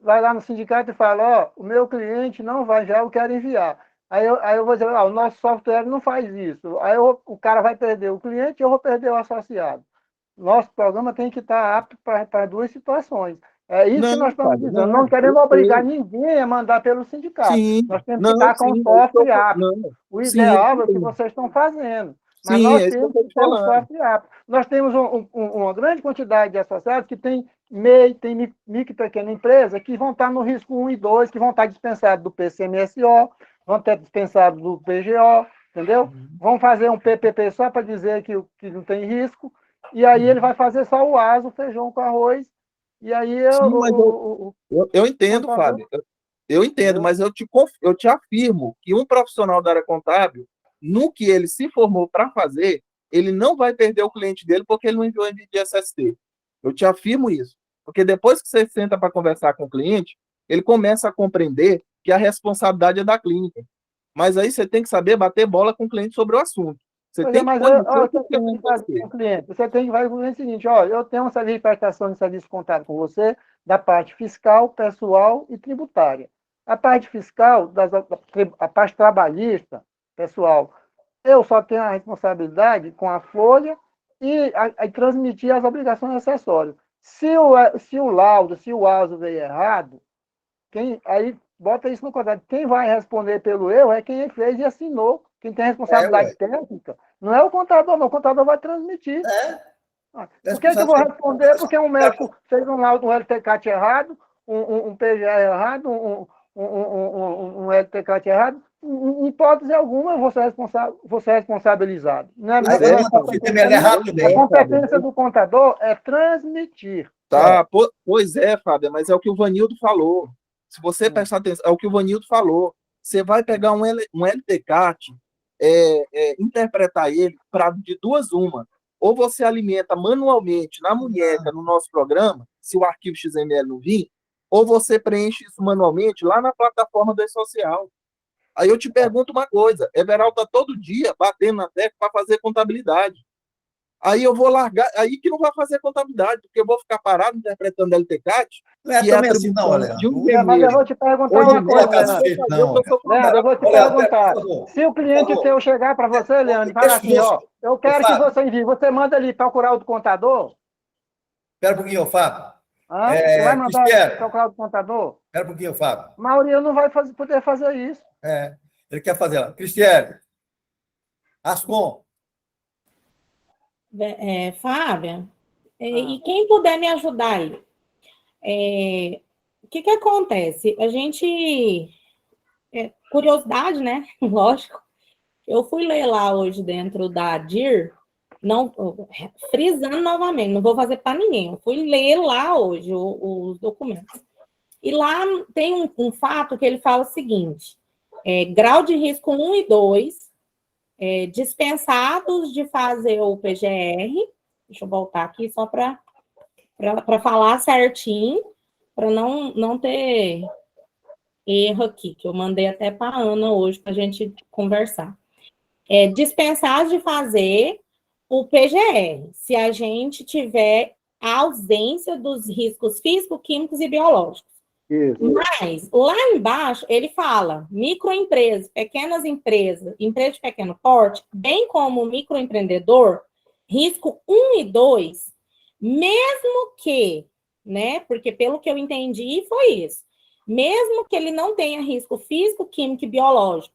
vai lá no sindicato e fala, o meu cliente não vai já, eu quero enviar. Aí eu vou dizer, o nosso software não faz isso. Aí o cara vai perder o cliente e eu vou perder o associado. Nosso programa tem que estar apto para 2 situações. É isso que nós estamos dizendo. Não queremos obrigar ninguém a mandar pelo sindicato. Sim, nós temos que estar com o software apto. O ideal é o que vocês estão fazendo. Mas nós temos que ter o software apto. Nós temos uma grande quantidade de associados que tem MEI, tem micro e pequena empresa, que vão estar no risco 1 e 2, que vão estar dispensados do PCMSO, vão estar dispensados do PGO, entendeu? Vão fazer um PPP só para dizer que não tem risco. E aí ele vai fazer só o ASO, o feijão com arroz, e aí eu entendo, Fábio, eu entendo, mas eu te afirmo que um profissional da área contábil, no que ele se formou para fazer, ele não vai perder o cliente dele porque ele não enviou envio de SST. Eu te afirmo isso, porque depois que você senta para conversar com o cliente, ele começa a compreender que a responsabilidade é da clínica. Mas aí você tem que saber bater bola com o cliente sobre o assunto. Você tem que fazer com o cliente. Você tem que fazer com o cliente o seguinte, eu tenho uma serviço de prestação de serviço contábil com você, da parte fiscal, pessoal e tributária. A parte fiscal, a parte trabalhista, pessoal, eu só tenho a responsabilidade com a folha e transmitir as obrigações acessórias. Se o laudo, se o ASO veio errado, aí bota isso no contrato. Quem vai responder pelo erro é quem fez e assinou. Quem tem responsabilidade técnica não é o contador, não. O contador vai transmitir. Por que eu vou responder? Porque um médico fez um laudo, um LTCAT errado, um PGR errado, um LTCAT errado. em hipótese alguma, eu vou ser responsabilizado. Não é, a competência do contador é transmitir. Tá, pois é, Fábio, mas é o que o Vanildo falou. Se você prestar atenção, é o que o Vanildo falou. Você vai pegar um LTCAT, interpretar ele de duas uma. Ou você alimenta manualmente na munheca, no nosso programa, se o arquivo XML não vir, ou você preenche isso manualmente lá na plataforma do E-Social. Aí eu te pergunto uma coisa, Everaldo está todo dia batendo na tecla para fazer contabilidade. Aí eu vou largar, aí que não vai fazer contabilidade, porque eu vou ficar parado interpretando LTCAT. Não é também assim, não, Leandro. Mas eu vou te perguntar uma coisa, Leandro. Eu vou te perguntar. Se o cliente seu chegar para você, Leandro, e falar assim, ó, eu quero que você envie, você manda ele procurar o do contador? Espera um pouquinho, Fábio. Você vai mandar procurar o do contador? Espera um pouquinho, Fábio. A maioria não vai poder fazer isso. Ele quer fazer lá. Cristiane, Ascom. Fábia, e quem puder me ajudar aí? O que acontece? A gente... curiosidade, né? Lógico. Eu fui ler lá hoje dentro da DIR, não, frisando novamente, não vou fazer para ninguém. Eu fui ler lá hoje os documentos. E lá tem um fato que ele fala o seguinte, grau de risco 1 e 2, dispensados de fazer o PGR, deixa eu voltar aqui só para falar certinho, para não ter erro aqui, que eu mandei até para a Ana hoje para a gente conversar. Dispensados de fazer o PGR, se a gente tiver a ausência dos riscos físicos, químicos e biológicos. Isso. Mas, lá embaixo, ele fala microempresas, pequenas empresas, empresas de pequeno porte, bem como microempreendedor, risco 1 e 2, mesmo que, né, porque pelo que eu entendi foi isso, mesmo que ele não tenha risco físico, químico e biológico,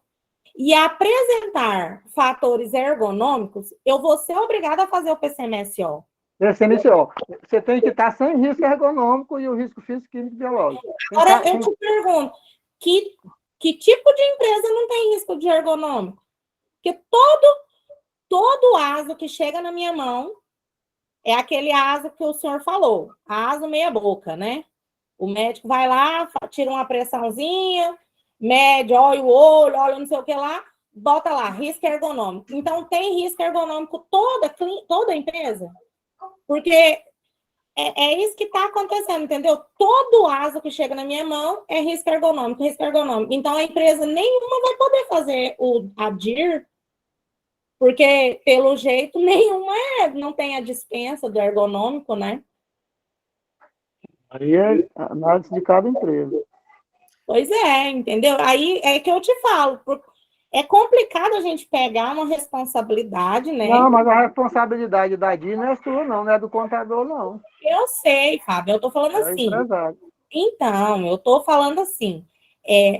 e apresentar fatores ergonômicos, eu vou ser obrigada a fazer o PCMSO. PCMSO. Você tem que estar sem risco ergonômico e o risco físico, químico e biológico. Agora, eu te pergunto, que tipo de empresa não tem risco de ergonômico? Porque todo ASO que chega na minha mão é aquele ASO que o senhor falou, ASO meia boca, né? O médico vai lá, tira uma pressãozinha, mede, olha o olho, olha não sei o que lá, bota lá, risco ergonômico. Então, tem risco ergonômico toda empresa? Porque é isso que está acontecendo, entendeu? Todo ASO que chega na minha mão é risco ergonômico. Então, a empresa nenhuma vai poder fazer a DIR, porque, pelo jeito, nenhuma não tem a dispensa do ergonômico, né? Aí é análise de cada empresa. Pois é, entendeu? Aí é que eu te falo. É complicado a gente pegar uma responsabilidade, né? Não, mas a responsabilidade da DIR não é sua, não é do contador, não. Eu sei, Fábio, eu tô falando assim. Empresário. Então, eu tô falando assim,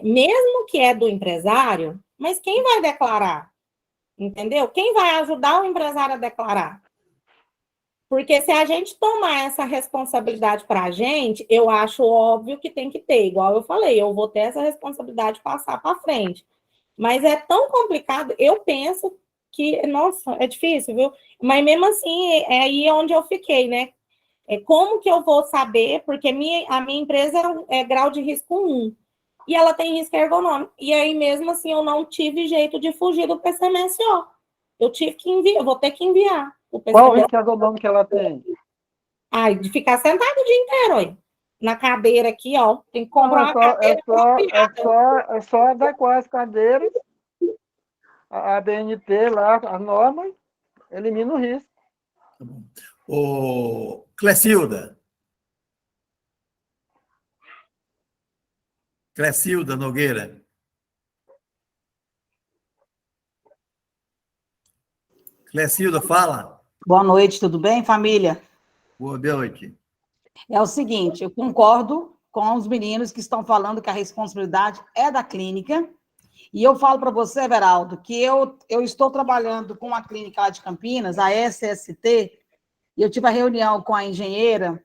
mesmo que é do empresário, mas quem vai declarar? Entendeu? Quem vai ajudar o empresário a declarar? Porque se a gente tomar essa responsabilidade para a gente, eu acho óbvio que tem que ter, igual eu falei, eu vou ter essa responsabilidade de passar para frente. Mas é tão complicado, eu penso que, nossa, é difícil, viu? Mas mesmo assim, é aí onde eu fiquei, né? Como que eu vou saber? Porque a minha empresa é grau de risco 1, e ela tem risco ergonômico. E aí, mesmo assim, eu não tive jeito de fugir do PCMSO. Eu tive que enviar, eu vou ter que enviar. Qual o risco ergonômico que ela tem? De ficar sentado o dia inteiro, aí. Na cadeira aqui, ó. Tem que comprar uma cadeira. É só adequar as cadeiras, a ABNT lá, as normas, elimina o risco. Tá bom. Ô, Clecilda. Clecilda Nogueira. Clecilda, fala. Boa noite, tudo bem, família? Boa noite. É o seguinte, eu concordo com os meninos que estão falando que a responsabilidade é da clínica, e eu falo para você, Everaldo, que eu estou trabalhando com a clínica lá de Campinas, a SST, e eu tive a reunião com a engenheira,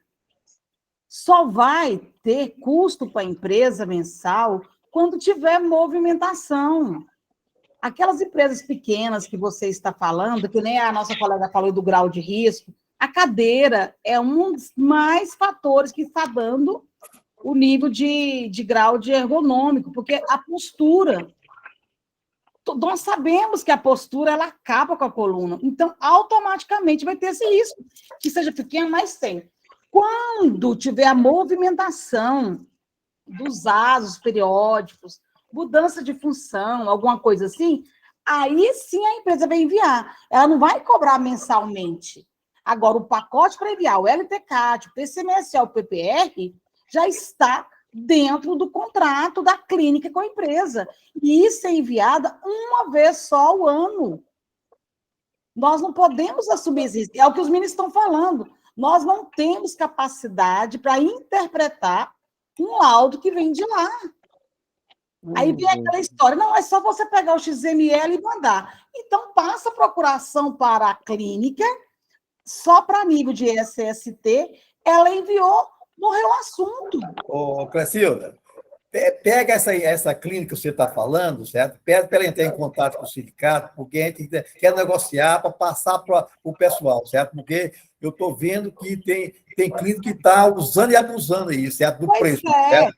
só vai ter custo para a empresa mensal quando tiver movimentação. Aquelas empresas pequenas que você está falando, que nem a nossa colega falou do grau de risco, a cadeira é um dos mais fatores que está dando o nível de grau de ergonômico, porque a postura, nós sabemos que a postura, ela acaba com a coluna, então, automaticamente vai ter esse risco, que seja pequeno, mas tem. Quando tiver a movimentação dos asos periódicos, mudança de função, alguma coisa assim, aí sim a empresa vai enviar. Ela não vai cobrar mensalmente. Agora, o pacote para enviar, o LTCAT, o PCMSL, o PPR, já está dentro do contrato da clínica com a empresa. E isso é enviada uma vez só ao ano. Nós não podemos assumir isso. É o que os meninos estão falando. Nós não temos capacidade para interpretar um laudo que vem de lá. Aí vem aquela história, não, é só você pegar o XML e mandar. Então, passa a procuração para a clínica, só para nível de SST, ela enviou, morreu o assunto. Ô, Clecilda, pega essa clínica que você está falando, certo? Pede para ela entrar em contato com o sindicato, porque a gente quer negociar para passar para o pessoal, certo? Porque eu estou vendo que tem clínica que está usando e abusando aí, certo? Do preço. Certo?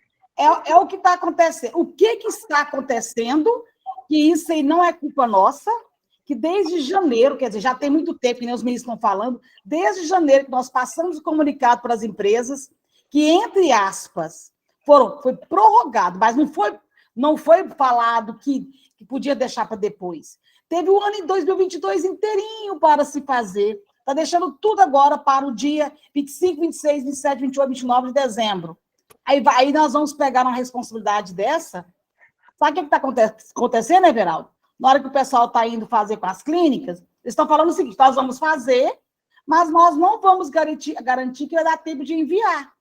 É o que está acontecendo. O que está acontecendo, que isso aí não é culpa nossa, que desde janeiro, quer dizer, já tem muito tempo, que nem os ministros estão falando, desde janeiro que nós passamos o comunicado para as empresas, que, entre aspas, foi prorrogado, mas não foi falado que podia deixar para depois. Teve o ano em 2022 inteirinho para se fazer. Está deixando tudo agora para o dia 25, 26, 27, 28, 29 de dezembro. Aí nós vamos pegar uma responsabilidade dessa. Sabe o que está acontecendo, Everaldo? Na hora que o pessoal está indo fazer com as clínicas, eles estão falando o seguinte: nós vamos fazer, mas nós não vamos garantir que vai dar tempo de enviar.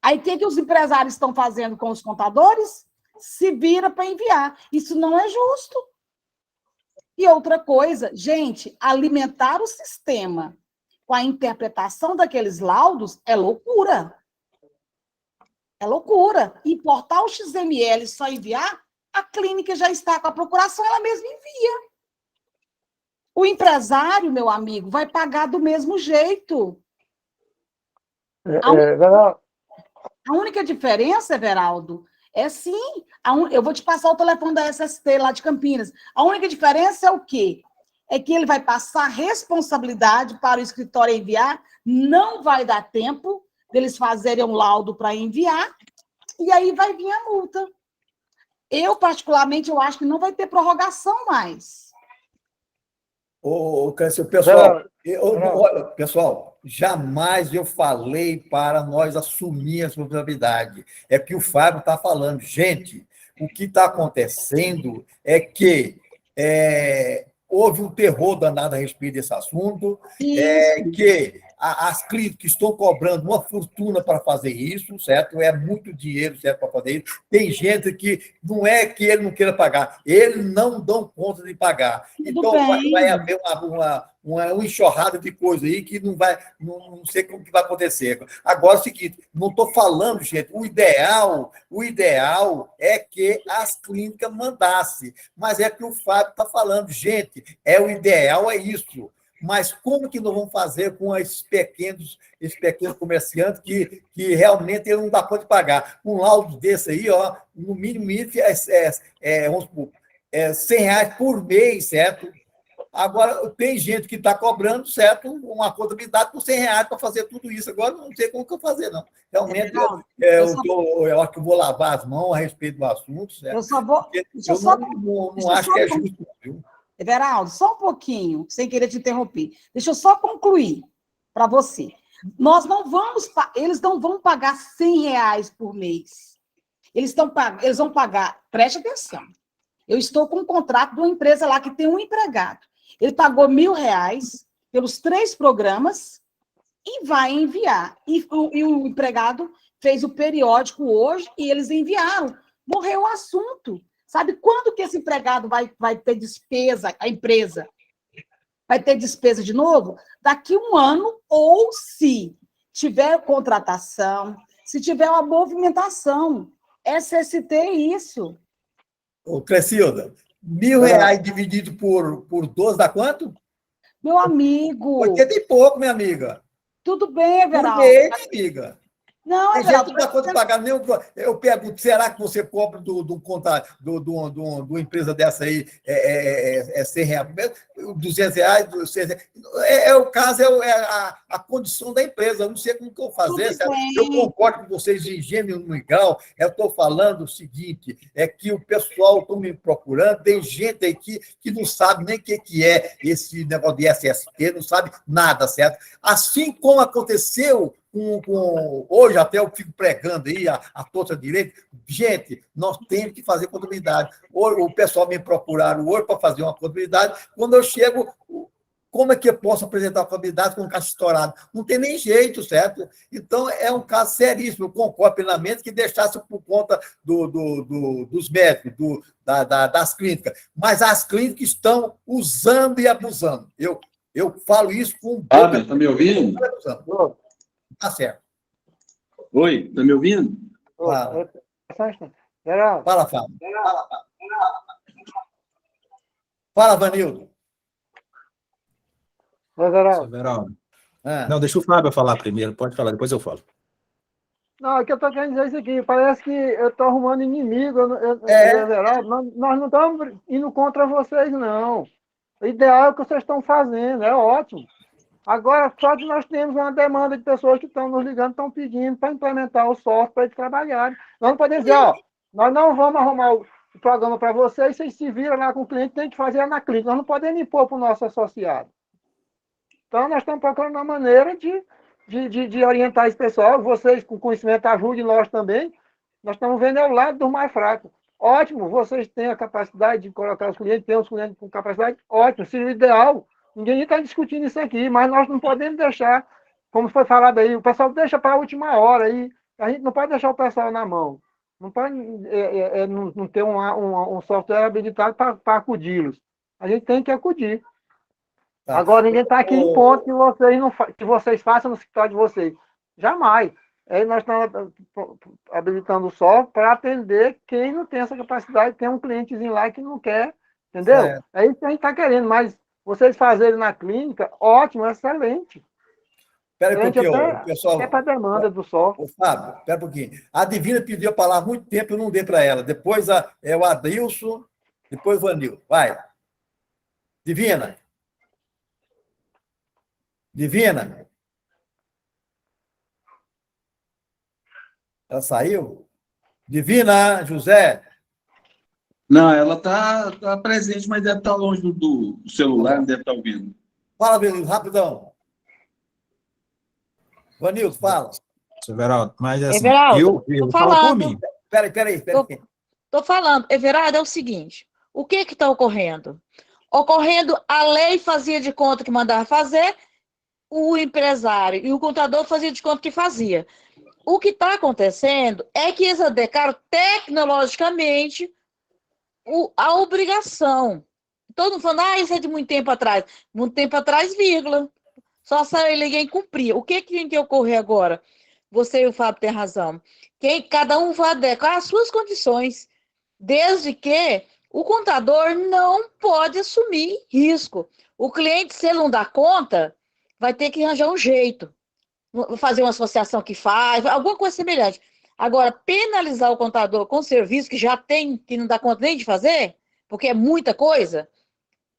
Aí, o que os empresários estão fazendo com os contadores? Se vira para enviar. Isso não é justo. E outra coisa, gente, alimentar o sistema com a interpretação daqueles laudos é loucura. É loucura. Importar o XML e só enviar, a clínica já está com a procuração, ela mesma envia. O empresário, meu amigo, vai pagar do mesmo jeito. A única diferença, Everaldo, é sim, eu vou te passar o telefone da SST lá de Campinas. A única diferença é o quê? É que ele vai passar responsabilidade para o escritório enviar, não vai dar tempo deles fazerem um laudo para enviar, e aí vai vir a multa. Eu, particularmente, eu acho que não vai ter prorrogação mais. Cássio, pessoal, jamais eu falei para nós assumir a responsabilidade. É que o Fábio está falando. Gente, o que está acontecendo é que houve um terror danado a respeito desse assunto, que as clínicas estão cobrando uma fortuna para fazer isso, certo? É muito dinheiro, certo, para fazer isso. Tem gente que não é que ele não queira pagar, eles não dão conta de pagar. Então, vai haver uma enxurrada de coisa aí que não sei como que vai acontecer. Agora é o seguinte, não estou falando, gente, o ideal é que as clínicas mandassem, mas é que o Fábio está falando, gente, o ideal é isso. Mas como que nós vamos fazer com esses pequenos comerciantes que realmente ele não dá conta de pagar? Um laudo desse aí, ó, no mínimo, vamos supor, R$100 por mês, certo? Agora, tem gente que está cobrando, certo, uma contabilidade por R$100 para fazer tudo isso. Agora, não sei como que eu vou fazer, não. Realmente, eu acho que eu vou lavar as mãos a respeito do assunto, certo? Eu não acho que é justo, viu? Everaldo, só um pouquinho, sem querer te interromper. Deixa eu só concluir para você. Eles não vão pagar R$100 por mês. Eles vão pagar, preste atenção. Eu estou com um contrato de uma empresa lá que tem um empregado. Ele pagou R$1.000 pelos 3 programas e vai enviar. E o empregado fez o periódico hoje e eles enviaram. Morreu o assunto. Sabe quando que esse empregado vai ter despesa, a empresa vai ter despesa de novo? Daqui 1 ano, ou se tiver contratação, se tiver uma movimentação. SST é isso. Ô, Crescilda, R$ 1.000 dividido por 12 dá quanto? Meu amigo. 80 e pouco, minha amiga. Tudo bem, Por Everaldo. mês, minha amiga. Não, Tem gente Everaldo. que não dá conta de pagar nem eu pergunto, será que você compra de uma empresa dessa aí R$100, R$200, o caso a condição da empresa, eu não sei como que eu vou fazer, certo? Eu concordo com vocês em gênero no igual, eu estou falando o seguinte, é que o pessoal está me procurando, tem gente aí que não sabe nem o que é esse negócio de SST, não sabe nada, certo? Assim como aconteceu hoje até eu fico pregando aí a torta direita. Gente, nós temos que fazer contabilidade. O pessoal me procuraram hoje para fazer uma contabilidade. Quando eu chego, como é que eu posso apresentar a contabilidade com um caixa estourado? Não tem nem jeito, certo? Então, é um caso seríssimo. Eu concordo plenamente que deixasse por conta dos médicos, das clínicas. Mas as clínicas estão usando e abusando. Eu falo isso com... Está me ouvindo? Tá certo. Oi, está me ouvindo? Fala. Geraldo. Fala, Fábio. Fala, Vanildo. Everaldo. Não, deixa o Fábio falar primeiro. Pode falar, depois eu falo. Não, é que eu estou querendo dizer isso aqui. Parece que eu estou arrumando inimigo. Geraldo, nós não estamos indo contra vocês, não. O ideal é o que vocês estão fazendo. É ótimo. Agora, só que nós temos uma demanda de pessoas que estão nos ligando, estão pedindo para implementar o software para eles trabalharem. Nós não podemos dizer, nós não vamos arrumar o programa para vocês se viram lá com o cliente, tem que fazer na clínica. Nós não podemos impor para o nosso associado. Então, nós estamos procurando uma maneira de orientar esse pessoal. Vocês, com conhecimento, ajudem nós também. Nós estamos vendo ao lado dos mais fracos. Ótimo, vocês têm a capacidade de colocar os clientes, tem os clientes com capacidade, ótimo, seria o ideal. Ninguém está discutindo isso aqui, mas nós não podemos deixar, como foi falado aí, o pessoal deixa para a última hora, e a gente não pode deixar o pessoal na mão. Não pode não ter um software habilitado para acudi-los. A gente tem que acudir. Tá. Agora, ninguém está aqui em ponto que vocês façam no escritório de vocês. Jamais. Aí nós estamos habilitando o software para atender quem não tem essa capacidade, tem um clientezinho lá que não quer, entendeu? É isso que a gente está querendo, mas vocês fazerem na clínica, ótimo, excelente. Espera um pouquinho, pessoal. É para a demanda do software. Fábio, espera um pouquinho. A Divina pediu a palavra há muito tempo, eu não dei para ela. Depois é o Adilson, depois o Vanil. Vai. Divina. Divina. Ela saiu? Divina, José. Não, ela está presente, mas deve estar longe do celular, não deve estar ouvindo. Fala, Vanildo, rapidão. Vanildo, fala. Everaldo, mas assim, Everaldo, eu falo por mim. Peraí. Estou falando, Everaldo, é o seguinte, o que está ocorrendo? Ocorrendo, a lei fazia de conta que mandava fazer, o empresário e o contador fazia de conta que fazia. O que está acontecendo é que eles adequaram tecnologicamente a obrigação. Todo mundo falando, isso é de muito tempo atrás. Muito tempo atrás, vírgula. Só saiu ninguém cumpria. O que tem que ocorrer agora? Você e o Fábio têm razão. Cada um vai adequar às suas condições, desde que o contador não pode assumir risco. O cliente, se ele não dá conta, vai ter que arranjar um jeito. Fazer uma associação que faz, alguma coisa semelhante. Agora, penalizar o contador com serviço que já tem, que não dá conta nem de fazer, porque é muita coisa.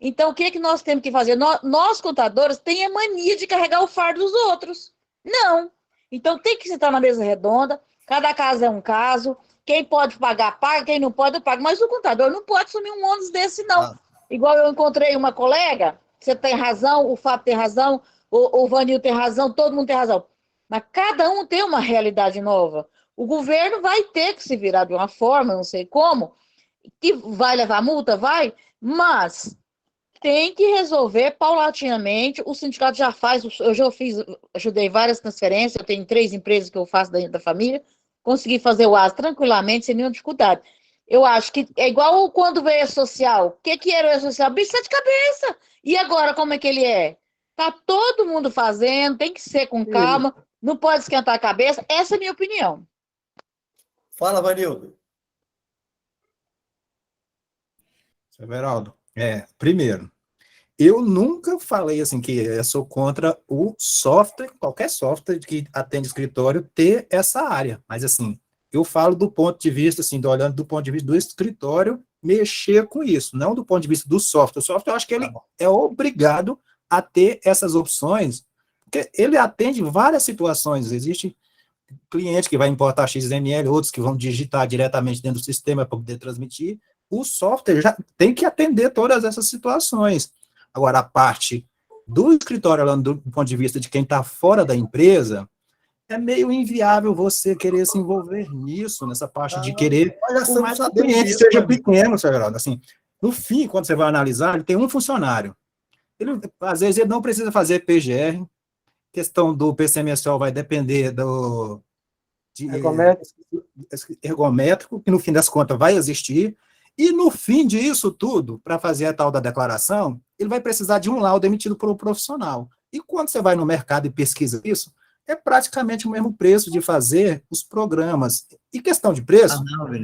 Então, o que nós temos que fazer? Nós contadores, temos a mania de carregar o fardo dos outros. Não. Então, tem que sentar na mesa redonda, cada caso é um caso, quem pode pagar, paga, quem não pode, paga. Mas o contador não pode assumir um ônus desse, não. Igual eu encontrei uma colega, você tem razão, o Fábio tem razão, o Vanil tem razão, todo mundo tem razão. Mas cada um tem uma realidade nova. O governo vai ter que se virar de uma forma, não sei como, que vai levar multa, vai, mas tem que resolver paulatinamente. O sindicato já faz, eu já ajudei várias transferências, eu tenho 3 empresas que eu faço dentro da família, consegui fazer o AS tranquilamente, sem nenhuma dificuldade. Eu acho que é igual quando veio a social. O que era o E-Social? Bicho de cabeça. E agora, como é que ele é? Tá todo mundo fazendo, tem que ser com calma, não pode esquentar a cabeça. Essa é a minha opinião. Fala, Vanildo. Everaldo, primeiro, eu nunca falei assim que eu sou contra o software, qualquer software que atende escritório, ter essa área. Mas, assim, eu falo do ponto de vista, assim, olhando do ponto de vista do escritório, mexer com isso, não do ponto de vista do software. O software, eu acho que ele é obrigado a ter essas opções, porque ele atende várias situações. Existe cliente que vai importar XML, outros que vão digitar diretamente dentro do sistema para poder transmitir. O software já tem que atender todas essas situações. Agora, a parte do escritório, do ponto de vista de quem está fora da empresa, é meio inviável você querer se envolver nisso, nessa parte de querer, por mais que o cliente seja pequeno, Geraldo. Assim, no fim, quando você vai analisar, ele tem um funcionário. Ele, às vezes, ele não precisa fazer PGR, questão do PCMSO vai depender do ergométrico, que no fim das contas vai existir, e no fim disso tudo, para fazer a tal da declaração, ele vai precisar de um laudo emitido por um profissional. E quando você vai no mercado e pesquisa isso, é praticamente o mesmo preço de fazer os programas. E questão de preço,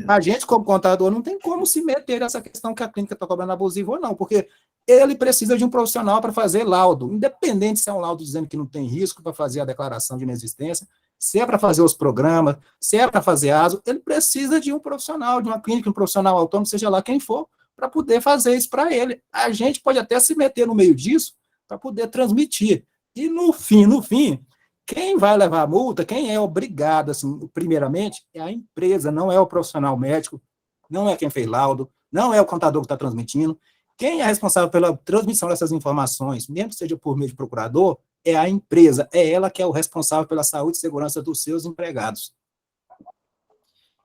a gente, como contador, não tem como se meter nessa questão que a clínica está cobrando abusivo ou não, porque ele precisa de um profissional para fazer laudo, independente se é um laudo dizendo que não tem risco para fazer a declaração de inexistência, se é para fazer os programas, se é para fazer ASO, ele precisa de um profissional, de uma clínica, um profissional autônomo, seja lá quem for, para poder fazer isso para ele. A gente pode até se meter no meio disso para poder transmitir. E no fim, quem vai levar a multa, quem é obrigado, assim, primeiramente, é a empresa, não é o profissional médico, não é quem fez laudo, não é o contador que está transmitindo. Quem é responsável pela transmissão dessas informações, mesmo que seja por meio de procurador, é a empresa, é ela que é o responsável pela saúde e segurança dos seus empregados.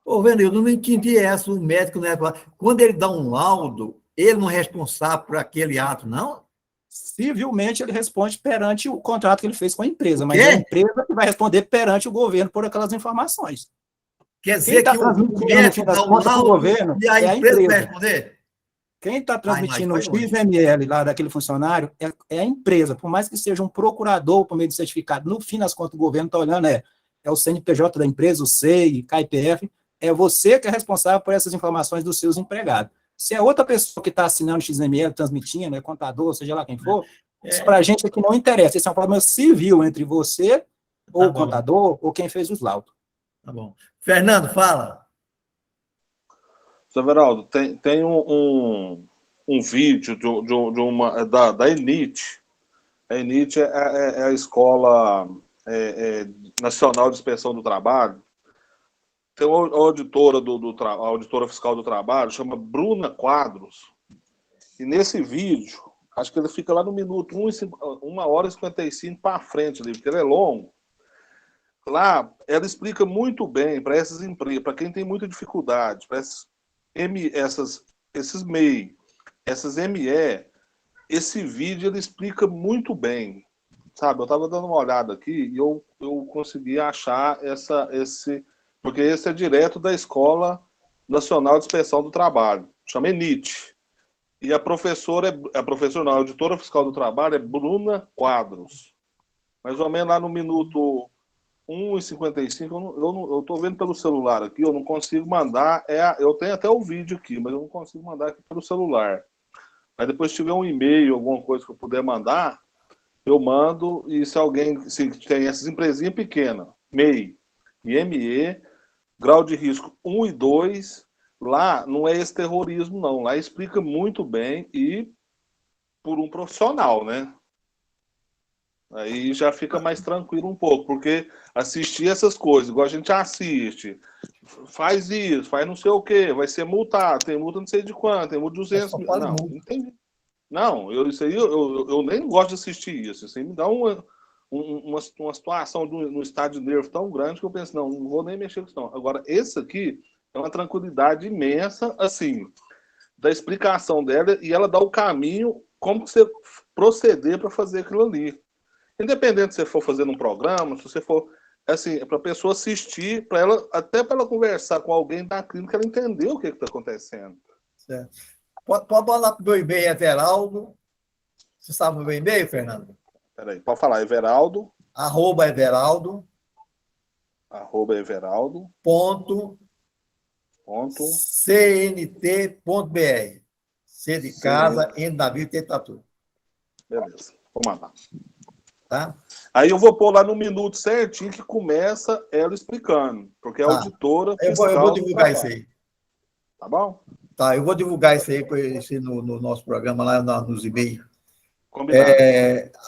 Ô, Vanildo, eu não entendi essa, o médico não é... Quando ele dá um laudo, ele não é responsável por aquele ato, não? Civilmente, ele responde perante o contrato que ele fez com a empresa, mas é a empresa que vai responder perante o governo por aquelas informações. Quer dizer que o médico dá um laudo e a empresa vai responder? Quem está transmitindo o XML lá daquele funcionário é a empresa, por mais que seja um procurador por meio de certificado, no fim das contas o governo está olhando, é o CNPJ da empresa, o SEI, KIPF, é você que é responsável por essas informações dos seus empregados. Se é outra pessoa que está assinando XML, transmitindo, é contador, seja lá quem for, isso para a gente aqui não interessa, isso é um problema civil entre você, ou o contador, ou quem fez os laudos. Tá bom. Fernando, fala. Severaldo, tem um vídeo da ENIT. A ENIT é a Escola Nacional de Inspeção do Trabalho. Tem uma auditora, a auditora fiscal do trabalho, chama Bruna Quadros. E nesse vídeo, acho que ele fica lá no minuto 1h55 para frente, porque ele é longo. Lá, ela explica muito bem para essas empresas, para quem tem muita dificuldade, para esses MEI, essas ME, esse vídeo ele explica muito bem, sabe? Eu estava dando uma olhada aqui e eu consegui achar porque esse é direto da Escola Nacional de Inspeção do Trabalho, chama ENIT. E a professora, não, a auditora fiscal do trabalho é Bruna Quadros. Mais ou menos lá no minuto 1h55, eu estou vendo pelo celular aqui, eu não consigo mandar, eu tenho até o vídeo aqui, mas eu não consigo mandar aqui pelo celular. Mas depois se tiver um e-mail, alguma coisa que eu puder mandar, eu mando, e se alguém, se tem essas empresinhas pequenas, MEI e ME, grau de risco 1 e 2, lá não é esse terrorismo não, lá explica muito bem e por um profissional, né? Aí já fica mais tranquilo um pouco, porque assistir essas coisas, igual a gente assiste, faz isso, faz não sei o quê, vai ser multado, tem multa não sei de quanto, tem multa de 200 mil. Não, não entendi. Não, isso aí eu nem gosto de assistir isso. Isso aí me dá uma situação no estado de nervo tão grande que eu penso, não vou nem mexer com isso não. Agora, esse aqui é uma tranquilidade imensa, assim, da explicação dela, e ela dá o caminho, como que você proceder para fazer aquilo ali. Independente se você for fazer um programa, se você for, assim, para a pessoa assistir, para ela, até para ela conversar com alguém da clínica, ela entender o que está acontecendo. Certo. Pode mandar para o meu e-mail, Everaldo. Você sabe o meu e-mail, Fernando? Peraí, pode falar, Everaldo. @Everaldo. @Everaldo. Ponto cnt.br. C de casa, N de navio, T de tatu. Beleza, vou mandar. Tá? Aí eu vou pôr lá no minuto certinho que começa ela explicando, porque é auditora fiscal. Eu vou divulgar isso aí. Tá bom? Tá, eu vou divulgar isso aí no nosso programa, lá nos e-mails. Combinado.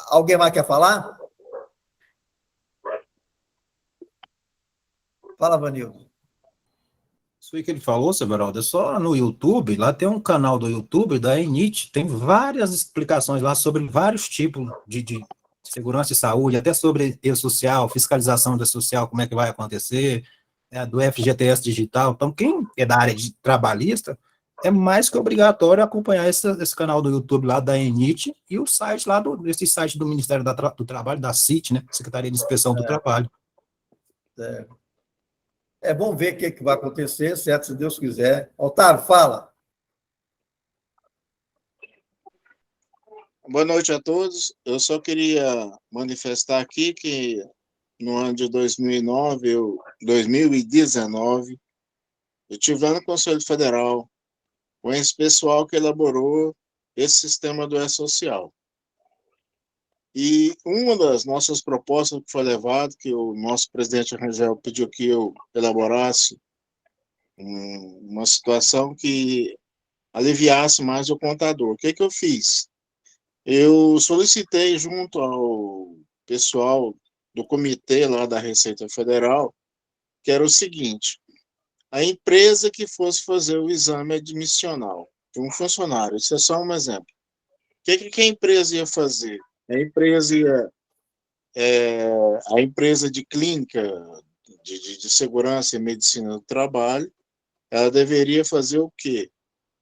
Alguém mais quer falar? Fala, Vanildo. Isso aí que ele falou, Severaldo, é só no YouTube, lá tem um canal do YouTube da ENIT, tem várias explicações lá sobre vários tipos de segurança e saúde, até sobre e-social, fiscalização da social, como é que vai acontecer, do FGTS digital. Então, quem é da área de trabalhista, é mais que obrigatório acompanhar esse canal do YouTube lá da ENIT e o site lá, esse site do Ministério do Trabalho, da CIT, né, Secretaria de Inspeção do Trabalho. Vamos ver o que vai acontecer, certo? Se Deus quiser. Otávio, fala. Boa noite a todos. Eu só queria manifestar aqui que no ano de 2019, 2019, eu estive lá no Conselho Federal com esse pessoal que elaborou esse sistema do E-Social. E uma das nossas propostas que foi levada, que o nosso presidente Rangel pediu que eu elaborasse uma situação que aliviasse mais o contador. O que eu fiz? Eu solicitei junto ao pessoal do comitê lá da Receita Federal, que era o seguinte: a empresa que fosse fazer o exame admissional de um funcionário, isso é só um exemplo. O que a empresa ia fazer? A empresa de clínica de segurança e medicina do trabalho, ela deveria fazer o quê?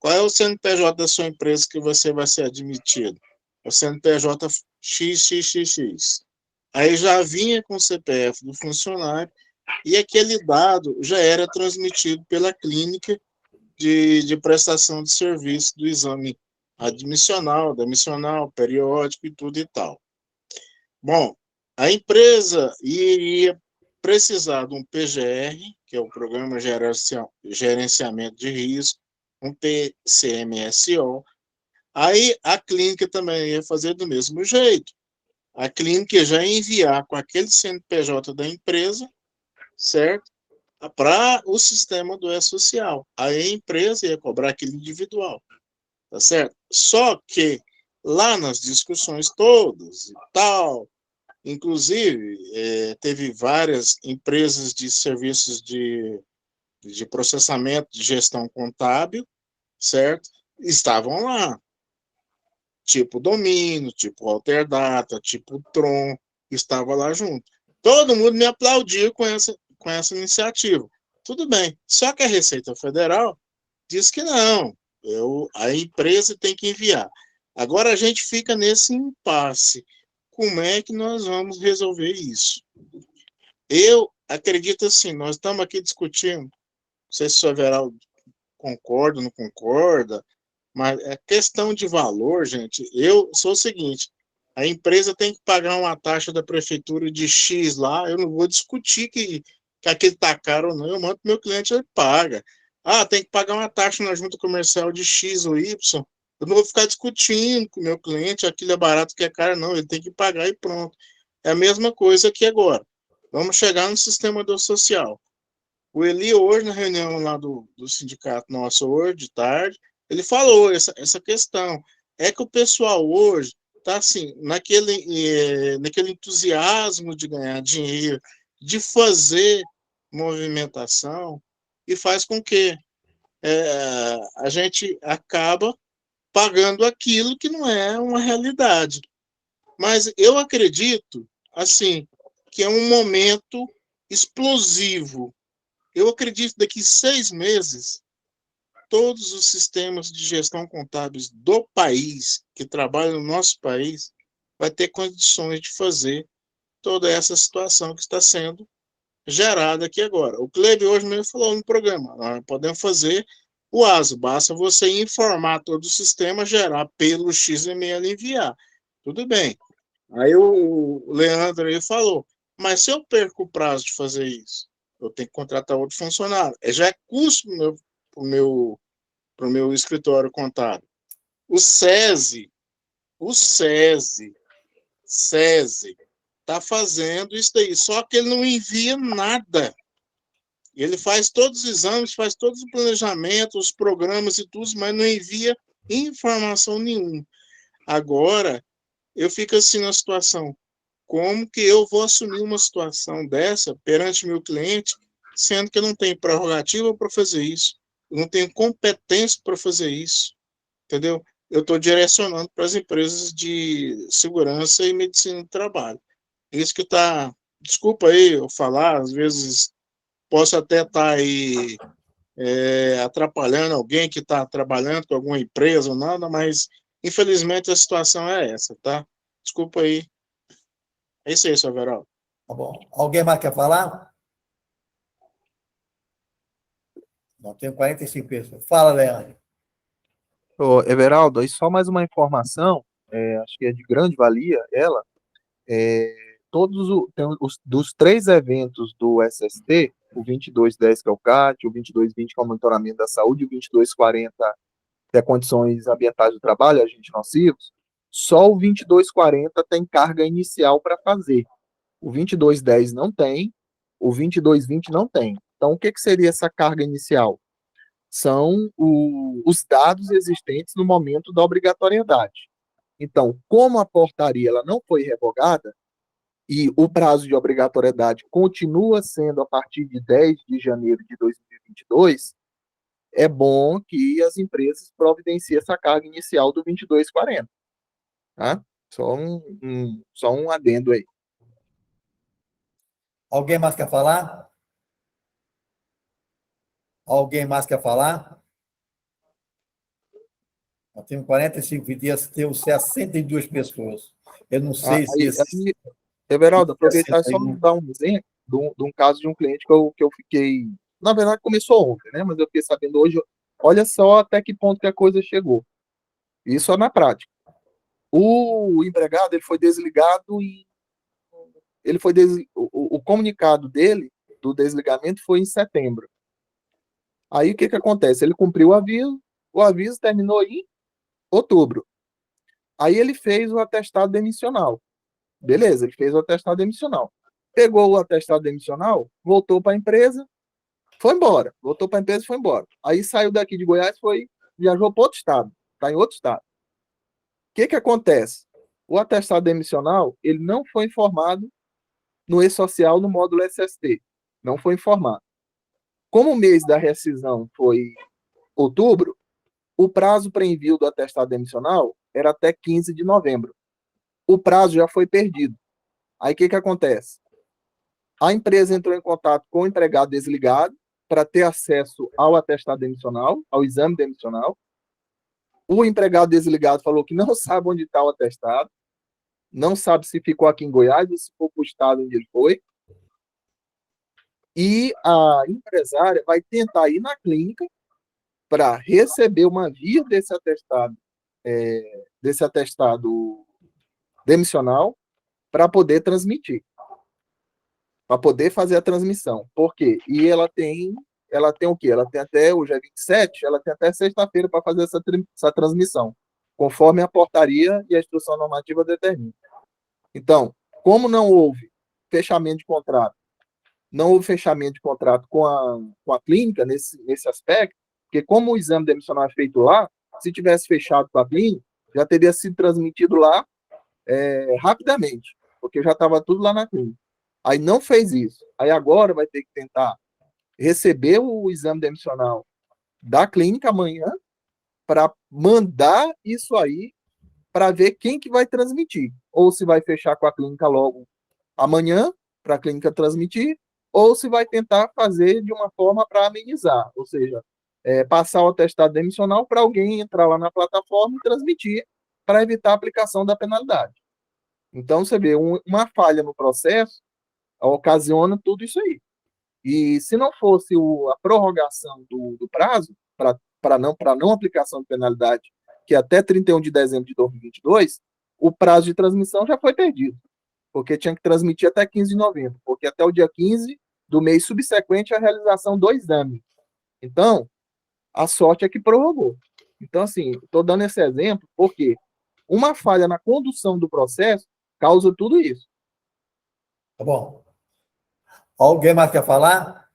Qual é o CNPJ da sua empresa que você vai ser admitido? O CNPJ XXXX. Aí já vinha com o CPF do funcionário e aquele dado já era transmitido pela clínica de prestação de serviço do exame admissional, demissional, periódico e tudo e tal. Bom, a empresa iria precisar de um PGR, que é o Programa de Gerenciamento de Risco, um PCMSO. Aí a clínica também ia fazer do mesmo jeito. A clínica já ia enviar com aquele CNPJ da empresa, certo? Para o sistema do E-Social. Aí a empresa ia cobrar aquele individual, tá certo? Só que lá nas discussões todas e tal, inclusive teve várias empresas de serviços de processamento de gestão contábil, certo? Estavam lá. Tipo Domínio, tipo Alterdata, tipo Tron, estava lá junto. Todo mundo me aplaudiu com essa iniciativa. Tudo bem. Só que a Receita Federal diz que não. A empresa tem que enviar. Agora a gente fica nesse impasse. Como é que nós vamos resolver isso? Eu acredito assim, nós estamos aqui discutindo, não sei se o Everaldo concorda ou não concorda, mas é questão de valor, gente. Eu sou o seguinte: a empresa tem que pagar uma taxa da prefeitura de X lá, eu não vou discutir que aquele está caro ou não, eu mando para o meu cliente, ele paga. Tem que pagar uma taxa na junta comercial de X ou Y, eu não vou ficar discutindo com o meu cliente, aquilo é barato, que é caro, não, ele tem que pagar e pronto. É a mesma coisa aqui agora. Vamos chegar no sistema do social. O Eli, hoje, na reunião lá do sindicato nosso, hoje, de tarde, ele falou essa questão. É que o pessoal hoje está assim, naquele entusiasmo de ganhar dinheiro, de fazer movimentação, e faz com que a gente acaba pagando aquilo que não é uma realidade. Mas eu acredito, assim, que é um momento explosivo. Eu acredito que daqui 6 meses, todos os sistemas de gestão contábeis do país, que trabalham no nosso país, vai ter condições de fazer toda essa situação que está sendo gerada aqui agora. O Kleber hoje mesmo falou no programa, nós podemos fazer o ASO, basta você informar todo o sistema, gerar pelo XML e enviar. Tudo bem. Aí o Leandro aí falou, mas se eu perco o prazo de fazer isso, eu tenho que contratar outro funcionário. Já é custo pro meu escritório contábil. O SESI está fazendo isso daí, só que ele não envia nada. Ele faz todos os exames, faz todos os planejamentos, os programas e tudo, mas não envia informação nenhuma. Agora, eu fico assim na situação, como que eu vou assumir uma situação dessa perante meu cliente, sendo que eu não tenho prerrogativa para fazer isso, eu não tenho competência para fazer isso, entendeu? Eu estou direcionando para as empresas de segurança e medicina do trabalho. Isso que está, desculpa aí eu falar, às vezes posso até estar aí atrapalhando alguém que está trabalhando com alguma empresa ou nada, mas infelizmente a situação é essa, tá? Desculpa aí. É isso aí, seu Everaldo. Tá bom. Alguém mais quer falar? Não, tenho 45 pessoas. Fala, Leandro. Ô, Everaldo, aí só mais uma informação, acho que é de grande valia, dos 3 eventos do SST, o 2210 que é o CAT, o 2220 que é o monitoramento da saúde, e o 2240 que é condições ambientais do trabalho, agentes nocivos, só o 2240 tem carga inicial para fazer. O 2210 não tem, o 2220 não tem. Então, o que seria essa carga inicial? São os dados existentes no momento da obrigatoriedade. Então, como a portaria ela não foi revogada, e o prazo de obrigatoriedade continua sendo a partir de 10 de janeiro de 2022, é bom que as empresas providenciem essa carga inicial do 2240. Tá? Só um adendo aí. Alguém mais quer falar? Alguém mais quer falar? Nós temos 45 dias, temos 62 pessoas. Eu não sei se Everaldo, aproveitar só dar um exemplo de um caso de um cliente que eu fiquei... Na verdade, começou ontem, né? Mas eu fiquei sabendo hoje. Olha só até que ponto que a coisa chegou. Isso é na prática. O empregado ele foi desligado e o comunicado dele do desligamento foi em setembro. Aí o que acontece? Ele cumpriu o aviso terminou em outubro. Aí ele fez o atestado demissional. Beleza, ele fez o atestado demissional. Pegou o atestado demissional, voltou para a empresa, foi embora. Voltou para a empresa e foi embora. Aí saiu daqui de Goiás, viajou para outro estado. Está em outro estado. O que acontece? O atestado demissional, ele não foi informado no e-social, no módulo SST. Não foi informado. Como o mês da rescisão foi outubro, o prazo para envio do atestado demissional era até 15 de novembro. O prazo já foi perdido. Aí o que acontece? A empresa entrou em contato com o empregado desligado para ter acesso ao atestado demissional, ao exame demissional. O empregado desligado falou que não sabe onde está o atestado, não sabe se ficou aqui em Goiás ou se ficou para o estado onde ele foi. E a empresária vai tentar ir na clínica para receber uma via desse atestado demissional para poder transmitir, para poder fazer a transmissão. Por quê? E ela tem o quê? Ela tem até, hoje é 27, ela tem até sexta-feira para fazer essa transmissão, conforme a portaria e a instrução normativa determinam. Então, como não houve fechamento de contrato, com a clínica nesse aspecto, porque como o exame demissional é feito lá, se tivesse fechado com a clínica, já teria sido transmitido lá rapidamente, porque já estava tudo lá na clínica. Aí não fez isso. Aí agora vai ter que tentar receber o exame demissional da clínica amanhã para mandar isso aí para ver quem que vai transmitir. Ou se vai fechar com a clínica logo amanhã para a clínica transmitir, ou se vai tentar fazer de uma forma para amenizar, ou seja, passar o atestado demissional para alguém entrar lá na plataforma e transmitir para evitar a aplicação da penalidade. Então, você vê, uma falha no processo ocasiona tudo isso aí. E se não fosse a prorrogação do prazo para não aplicação de penalidade, que é até 31 de dezembro de 2022, o prazo de transmissão já foi perdido, porque tinha que transmitir até 15 de novembro, porque até o dia 15 do mês subsequente à realização do exame. Então, A sorte é que prorrogou. Então, assim, estou dando esse exemplo porque uma falha na condução do processo causa tudo isso. Tá bom. Alguém mais quer falar?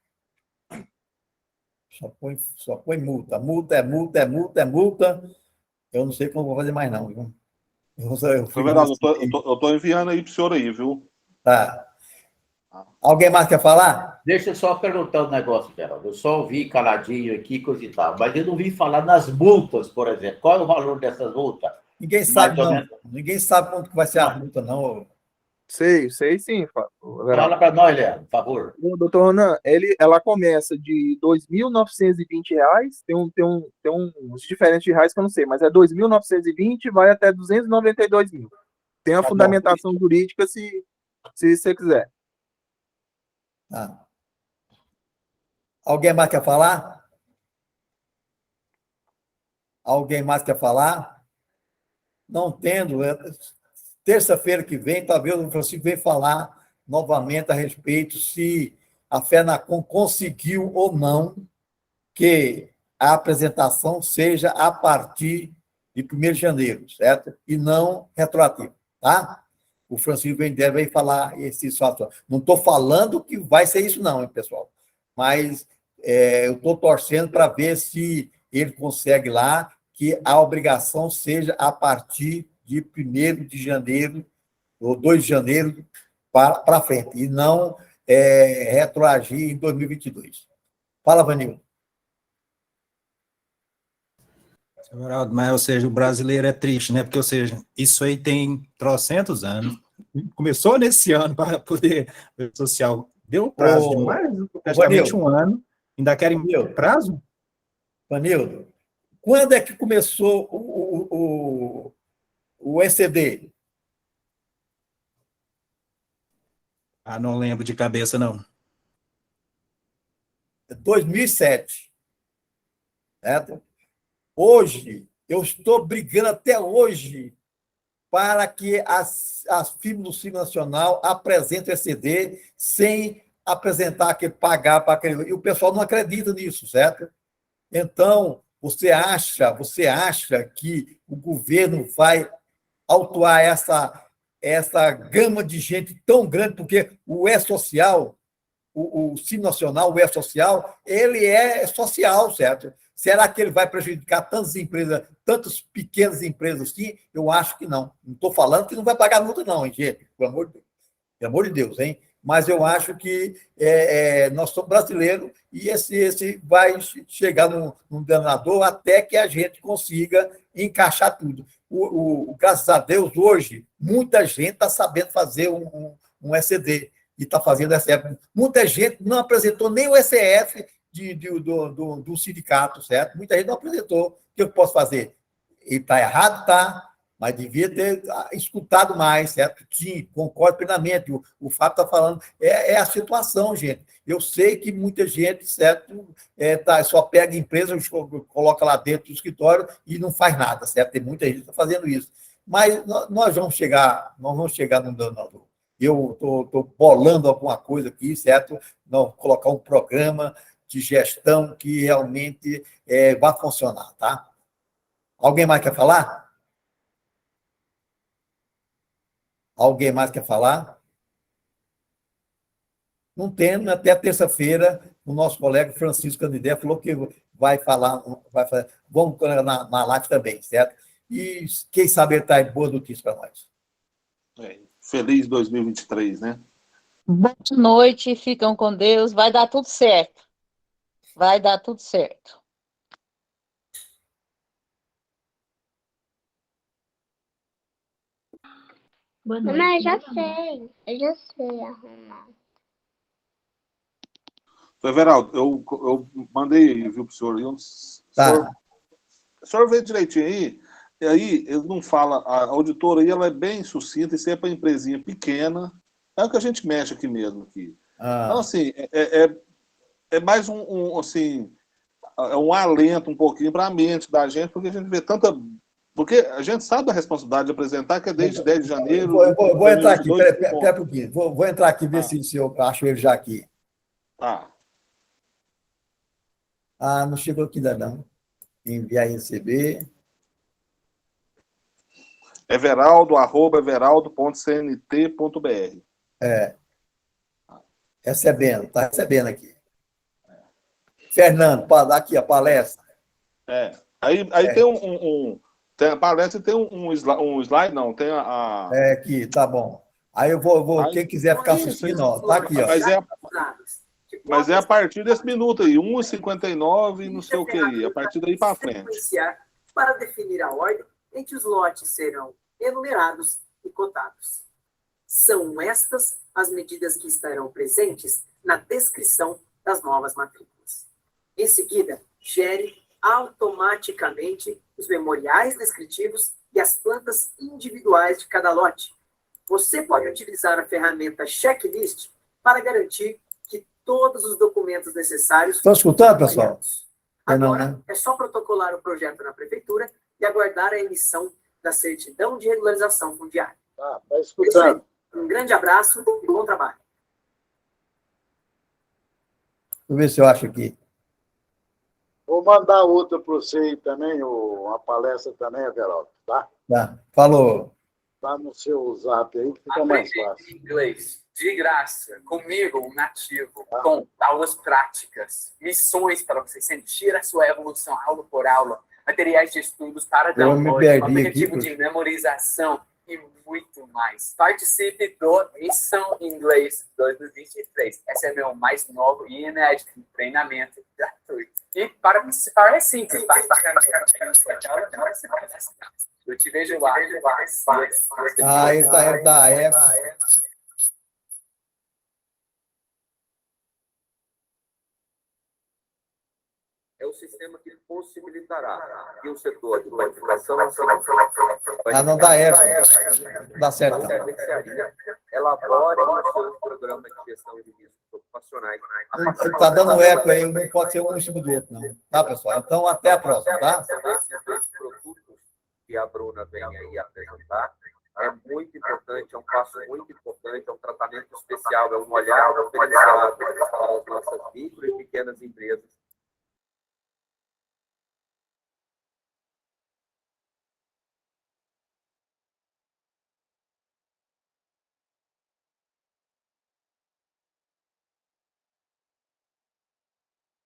Só põe multa. Multa é multa, é multa, é multa. Eu não sei como vou fazer mais, não. Viu? Everaldo, eu tô enviando aí pro senhor aí, viu? Tá. Alguém mais quer falar? Deixa eu só perguntar um negócio, Geraldo. Eu só ouvi caladinho aqui, coisa e tal, mas eu não vi falar nas multas, por exemplo. Qual é o valor dessas multas? Ninguém sabe, não. Ninguém sabe quanto que vai ser a multa, não. Sei sim. Fala para nós, Leandro, por favor. O doutor Ronan, ela começa de R$ 2.920, tem uns diferentes de reais que eu não sei, mas é 2.920 e vai até 292 mil. Tem a fundamentação jurídica se você quiser. Ah. Alguém mais quer falar? Alguém mais quer falar? Não tendo. Terça-feira que vem, talvez o Francisco venha falar novamente a respeito se a FENACON conseguiu ou não que a apresentação seja a partir de 1º de janeiro, certo? E não retroativo, tá? O Francisco Vendera vai falar esse fato. Não estou falando que vai ser isso, não, hein, pessoal? Mas eu estou torcendo para ver se ele consegue lá que a obrigação seja a partir de 1º de janeiro ou 2 de janeiro para frente, e não retroagir em 2022. Fala, Vanil. Everaldo, mas, ou seja, o brasileiro é triste, né? Porque, ou seja, isso aí tem trocentos anos. Começou nesse ano para poder social. Deu prazo de mais praticamente um ano. Ainda querem prazo? Vanildo, quando é que começou o ECD? Ah, não lembro de cabeça, não. 2007. Certo? Hoje, eu estou brigando até hoje para que as firmas do Simples Nacional apresentem o ECD sem apresentar que pagar para aquele. E o pessoal não acredita nisso, certo? Então, você acha que o governo vai autuar essa gama de gente tão grande, porque o E-Social, o Simples Nacional, o E-Social, ele é social, certo? Será que ele vai prejudicar tantas empresas, tantas pequenas empresas assim? Eu acho que não. Não estou falando que não vai pagar multa, não, hein, gente? Pelo amor de Deus, hein? Mas eu acho que nós somos brasileiros e esse vai chegar num denominador até que a gente consiga encaixar tudo. Graças a Deus, hoje, muita gente está sabendo fazer um ECD e está fazendo ECF. Muita gente não apresentou nem o ECF do sindicato, certo? Muita gente não apresentou. O que eu posso fazer? Ele está errado, tá? Mas devia ter escutado mais, certo? Sim, concordo plenamente. O Fábio está falando, é a situação, gente. Eu sei que muita gente, certo, só pega empresa, coloca lá dentro do escritório e não faz nada, certo? Tem muita gente que está fazendo isso. Mas nós vamos chegar num denominador. Eu estou bolando alguma coisa aqui, certo? Não, colocar um programa de gestão que realmente vai funcionar, tá? Alguém mais quer falar? Alguém mais quer falar? Não tem, até terça-feira, o nosso colega Francisco Candidé falou que vai falar, vamos na live também, certo? E quem sabe ele traz boa notícia para nós. Feliz 2023, né? Boa noite, ficam com Deus, vai dar tudo certo. Vai dar tudo certo. Mas eu já sei arrumar. Everaldo, eu mandei aí, viu, pro senhor? Tá. O senhor vê direitinho aí, e aí ele não fala, a auditora aí, ela é bem sucinta, isso é para empresinha pequena, é o que a gente mexe aqui mesmo. Aqui. Então, assim, é mais assim, é um alento um pouquinho para a mente da gente, porque a gente vê tanta... Porque a gente sabe da responsabilidade de apresentar, que é desde 10 de janeiro... Vou entrar aqui, pera um pouquinho. Vou entrar aqui, ver se eu acho ele já aqui. Tá. Ah, não chegou aqui ainda, não. Enviar e receber. everaldo@everaldo.cnt.br. Recebendo, está recebendo aqui. Fernando, aqui a palestra. Aí tem a palestra e tem um slide, não, tem a... Aqui, tá bom. Aí eu vou quem quiser ficar assistindo, ó, tá aqui, ó. Mas é a partir desse minuto aí, 1h59 e não sei o que aí, a partir daí para frente. Para definir a ordem em que os lotes serão enumerados e cotados. São estas as medidas que estarão presentes na descrição das novas matrículas. Em seguida, gere automaticamente os memoriais descritivos e as plantas individuais de cada lote. Você pode utilizar a ferramenta Checklist para garantir que todos os documentos necessários... Estão escutando, pessoal? Agora, não, né? é só protocolar o projeto na prefeitura e aguardar a emissão da certidão de regularização fundiária. Tá escutando. Um grande abraço e bom trabalho. Deixa eu ver se eu acho aqui. Vou mandar outra para você aí também, uma palestra também, Everaldo, tá? Tá, falou. Tá no seu zap aí, fica mais fácil. Inglês, de graça, comigo, um nativo, com aulas práticas, missões para você sentir a sua evolução, aula por aula, materiais de estudos para download, aplicativo de memorização e muito mais. Participe do Missão Inglês 2023. Esse é meu mais novo e inédito treinamento gratuito. E para participar é simples. Eu te vejo lá. Essa é da época. É o sistema que possibilitará que o setor de qualificação não dá época. Dá certo. elabore os seus programas de gestão de riscos ocupacionais. Está dando eco aí, não pode ser um em cima do outro, não. Tá, pessoal? Então, até a próxima, tá? Esses dois produtos que a Bruna vem aí apresentar é muito importante, é um passo muito importante, é um tratamento especial, é um olhar diferenciado para as nossas micro e pequenas empresas